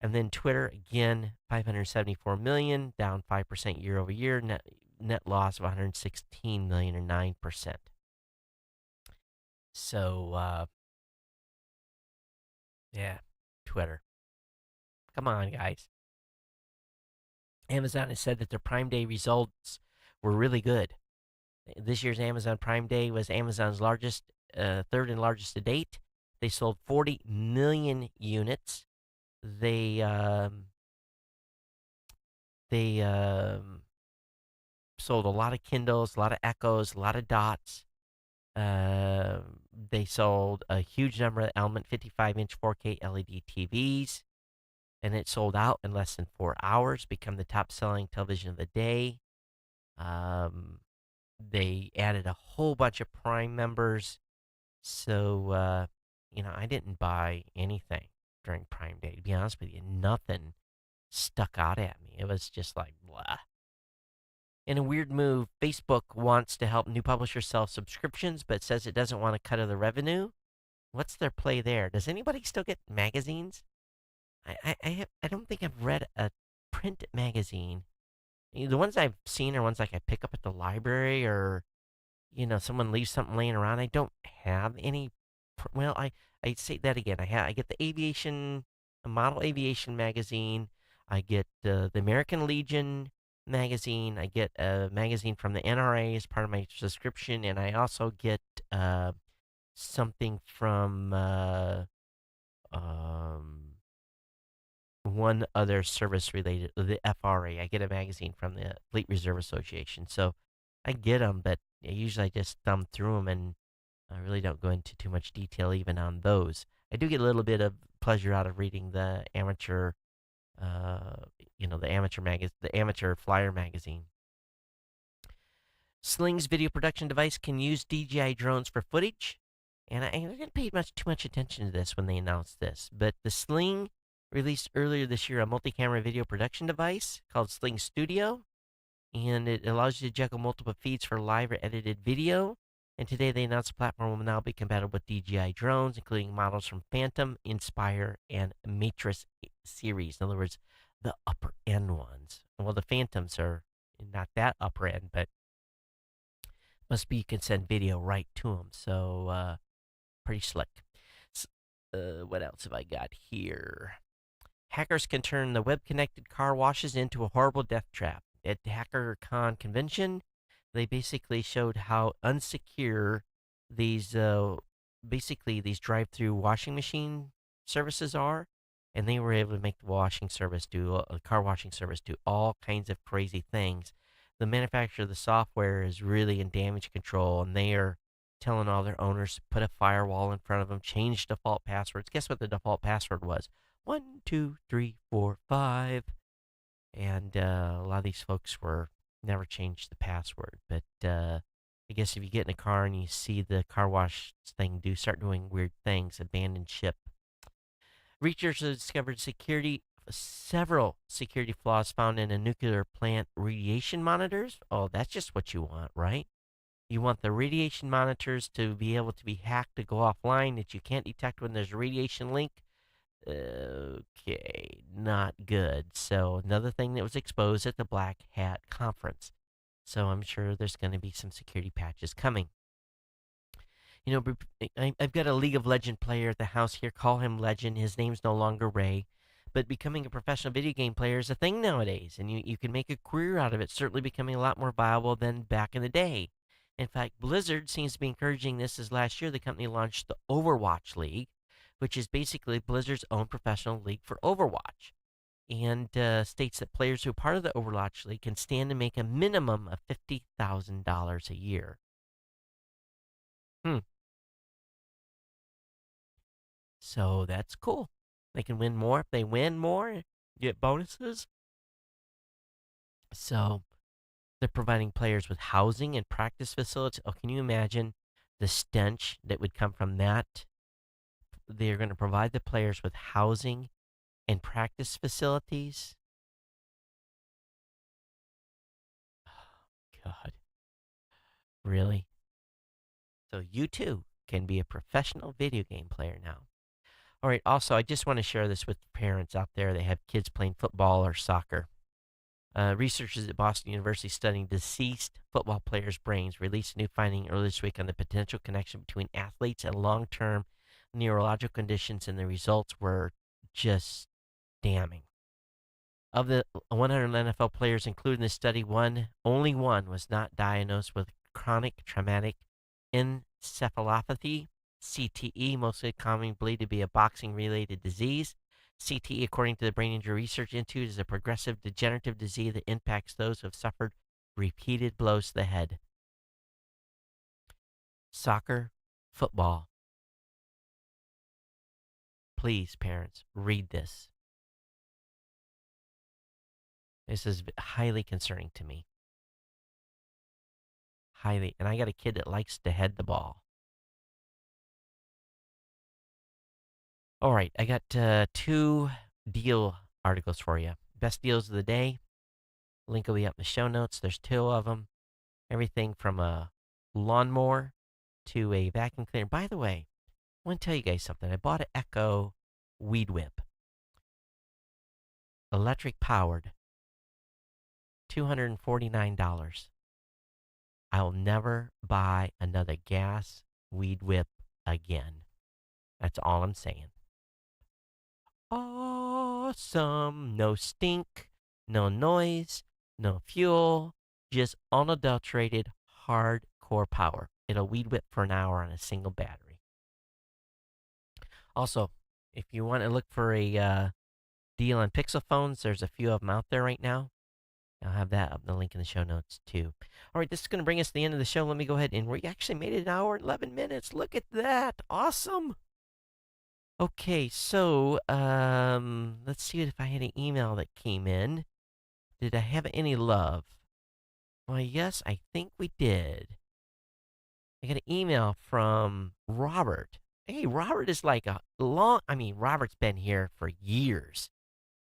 And then Twitter, again, $574 million, down 5% year over year. Net loss of $116 million, or 9%. So, yeah, Twitter. Come on, guys. Amazon has said that their Prime Day results were really good. This year's Amazon Prime Day was Amazon's third and largest to date. They sold 40 million units. They sold a lot of Kindles, a lot of Echoes, a lot of Dots. Uh, they sold a huge number of Element 55-inch 4K LED TVs, and it sold out in less than 4 hours, become the top-selling television of the day. Um, they added a whole bunch of Prime members. So, I didn't buy anything during Prime Day. To be honest with you, nothing stuck out at me. It was just like, blah. In a weird move, Facebook wants to help new publishers sell subscriptions, but says it doesn't want to cut of the revenue. What's their play there? Does anybody still get magazines? I don't think I've read a print magazine. The ones I've seen are ones like I pick up at the library, or someone leaves something laying around. I don't have any. Well, I say that again. I get the aviation, a model aviation magazine. I get the American Legion magazine. I get a magazine from the NRA as part of my subscription, and I also get something from um, one other service related, the FRA. I get a magazine from the Fleet Reserve Association. So I get them, but usually I just thumb through them, and I really don't go into too much detail even on those. I do get a little bit of pleasure out of reading the amateur, the amateur flyer magazine. Sling's video production device can use DJI drones for footage, and I didn't pay too much attention to this when they announced this, but the Sling released earlier this year a multi-camera video production device called Sling Studio, and it allows you to juggle multiple feeds for live or edited video. And today they announced the platform will now be compatible with DJI drones, including models from Phantom, Inspire, and Matrix series. In other words, the upper end ones. Well, the Phantoms are not that upper end, but must be you can send video right to them. So pretty slick. What else have I got here? Hackers can turn the web-connected car washes into a horrible death trap. At the HackerCon convention, they basically showed how unsecure these these drive-through washing machine services are, and they were able to make the car washing service do all kinds of crazy things. The manufacturer of the software is really in damage control, and they are telling all their owners to put a firewall in front of them, change default passwords. Guess what the default password was? 1, 2, 3, 4, 5. And a lot of these folks were never changed the password. But I guess if you get in a car and you see the car wash thing start doing weird things, abandon ship. Researchers have discovered several security flaws found in a nuclear plant radiation monitors. Oh, that's just what you want, right? You want the radiation monitors to be able to be hacked to go offline, that you can't detect when there's a radiation leak. Okay, not good. So another thing that was exposed at the Black Hat conference. So I'm sure there's going to be some security patches coming. I've got a League of Legends player at the house here. Call him Legend. His name's no longer Ray. But becoming a professional video game player is a thing nowadays, and you can make a career out of it, certainly becoming a lot more viable than back in the day. In fact, Blizzard seems to be encouraging this, as last year the company launched the Overwatch League, which is basically Blizzard's own professional league for Overwatch, and states that players who are part of the Overwatch League can stand to make a minimum of $50,000 a year. So that's cool. They can win more. If they win more, get bonuses. So they're providing players with housing and practice facilities. Oh, can you imagine the stench that would come from that? They're going to provide the players with housing and practice facilities. Oh, God. Really? So you too can be a professional video game player now. All right, also, I just want to share this with parents out there that have kids playing football or soccer. Researchers at Boston University studying deceased football players' brains released a new finding earlier this week on the potential connection between athletes and long-term neurological conditions, and the results were just damning. Of the 100 NFL players included in the study, only one was not diagnosed with chronic traumatic encephalopathy, CTE, mostly commonly believed to be a boxing-related disease. CTE, according to the Brain Injury Research Institute, is a progressive degenerative disease that impacts those who have suffered repeated blows to the head. Soccer, football. Please, parents, read this. This is highly concerning to me. Highly. And I got a kid that likes to head the ball. All right, I got two deal articles for you. Best deals of the day. Link will be up in the show notes. There's two of them. Everything from a lawnmower to a vacuum cleaner. By the way, I want to tell you guys something. I bought an Echo Weed Whip, electric powered, $249. I'll never buy another gas weed whip again. That's all I'm saying. Awesome. No stink, no noise, no fuel, just unadulterated hardcore power. It'll weed whip for an hour on a single battery. Also, if you want to look for a deal on Pixel phones, there's a few of them out there right now. I'll have that up in the link in the show notes too. All right, this is going to bring us to the end of the show. Let me go ahead and we actually made it an hour and 11 minutes. Look at that. Awesome. Okay, so let's see if I had an email that came in. Did I have any love? Well, yes, I think we did. I got an email from Robert. Hey, Robert is like Robert's been here for years.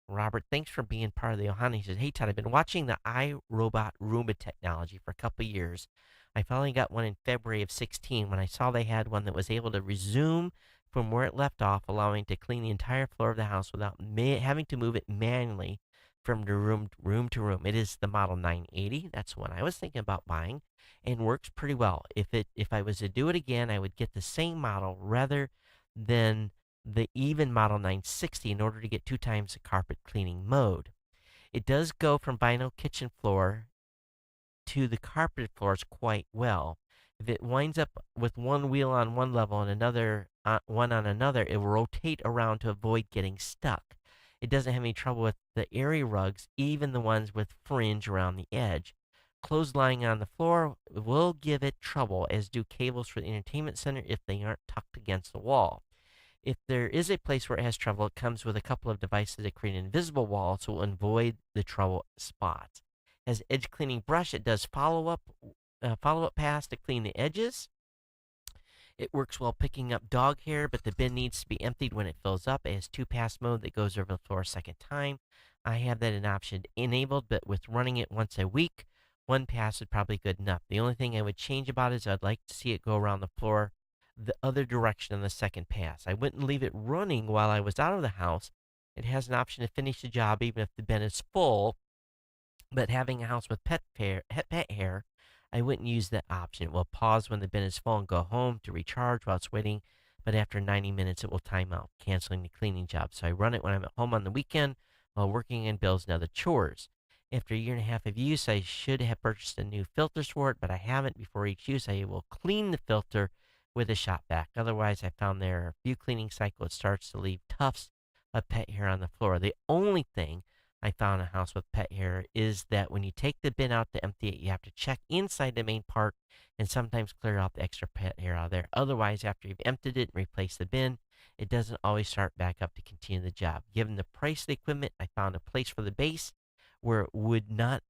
Robert, thanks for being part of the Ohana. He says, hey, Todd, I've been watching the iRobot Roomba technology for a couple of years. I finally got one in February of 16 when I saw they had one that was able to resume from where it left off, allowing to clean the entire floor of the house without having to move it manually from the room to room. It is the Model 980. That's one I was thinking about buying and works pretty well. If I was to do it again, I would get the same model rather than the even Model 960 in order to get 2 times the carpet cleaning mode. It does go from vinyl kitchen floor to the carpeted floors quite well. If it winds up with one wheel on one level and another one on another, it will rotate around to avoid getting stuck. It doesn't have any trouble with the area rugs, even the ones with fringe around the edge. Clothes lying on the floor will give it trouble, as do cables for the entertainment center if they aren't tucked against the wall. If there is a place where it has trouble, it comes with a couple of devices that create an invisible wall so it will avoid the trouble spots. As edge cleaning brush, it does follow-up pass to clean the edges. It works well picking up dog hair, but the bin needs to be emptied when it fills up. It has 2-pass mode that goes over the floor a second time. I have that in option enabled, but with running it once a week, 1 pass is probably good enough. The only thing I would change about it is I'd like to see it go around the floor the other direction on the second pass. I wouldn't leave it running while I was out of the house. It has an option to finish the job even if the bin is full, but having a house with pet hair, I wouldn't use that option. It will pause when the bin is full and go home to recharge while it's waiting, but after 90 minutes it will time out, canceling the cleaning job. So I run it when I'm at home on the weekend while working on bills and other chores. After a year and a half of use, I should have purchased a new filters for it, but I haven't. Before each use, I will clean the filter with a shop vac. Otherwise, I found there are a few cleaning cycles it starts to leave tufts of pet hair on the floor. The only thing I found in a house with pet hair is that when you take the bin out to empty it, you have to check inside the main part and sometimes clear out the extra pet hair out of there. Otherwise, after you've emptied it and replaced the bin, it doesn't always start back up to continue the job. Given the price of the equipment, I found a place for the base where it would not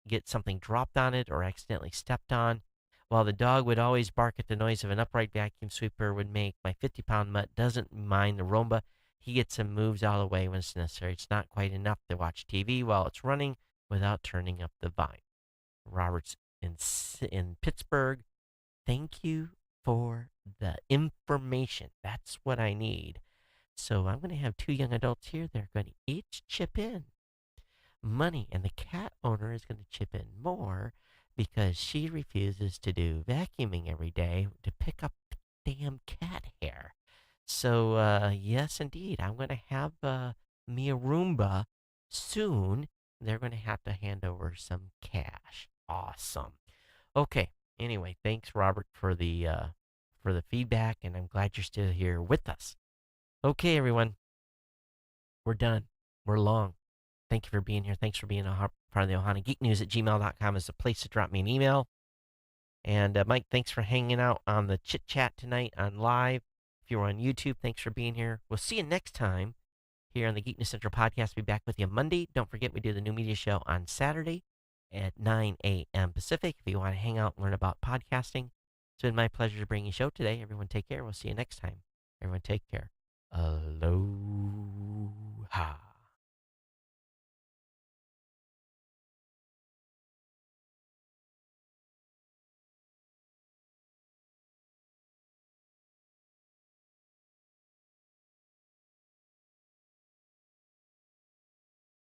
get something dropped on it or accidentally stepped on. While the dog would always bark at the noise of an upright vacuum sweeper would make, my 50-pound mutt doesn't mind the Roomba. He gets some moves out of the way when it's necessary. It's not quite enough to watch TV while it's running without turning up the volume. Robert's in Pittsburgh. Thank you for the information. That's what I need. So I'm going to have 2 young adults here. They're going to each chip in money, and the cat owner is going to chip in more because she refuses to do vacuuming every day to pick up the damn cat hair. So, yes, indeed, I'm going to have me a Roomba soon. They're going to have to hand over some cash. Awesome. Okay. Anyway, thanks, Robert, for the feedback, and I'm glad you're still here with us. Okay, everyone, we're done. We're long. Thank you for being here. Thanks for being a part of the Ohana. Geeknews at gmail.com is the place to drop me an email. And Mike, thanks for hanging out on the chit chat tonight on live. If you're on YouTube, thanks for being here. We'll see you next time here on the Geekness Central podcast. Be back with you Monday. Don't forget, we do the new media show on Saturday at 9 a.m. Pacific. If you want to hang out and learn about podcasting, it's been my pleasure to bring you a show today. Everyone take care. We'll see you next time. Everyone take care. Aloha.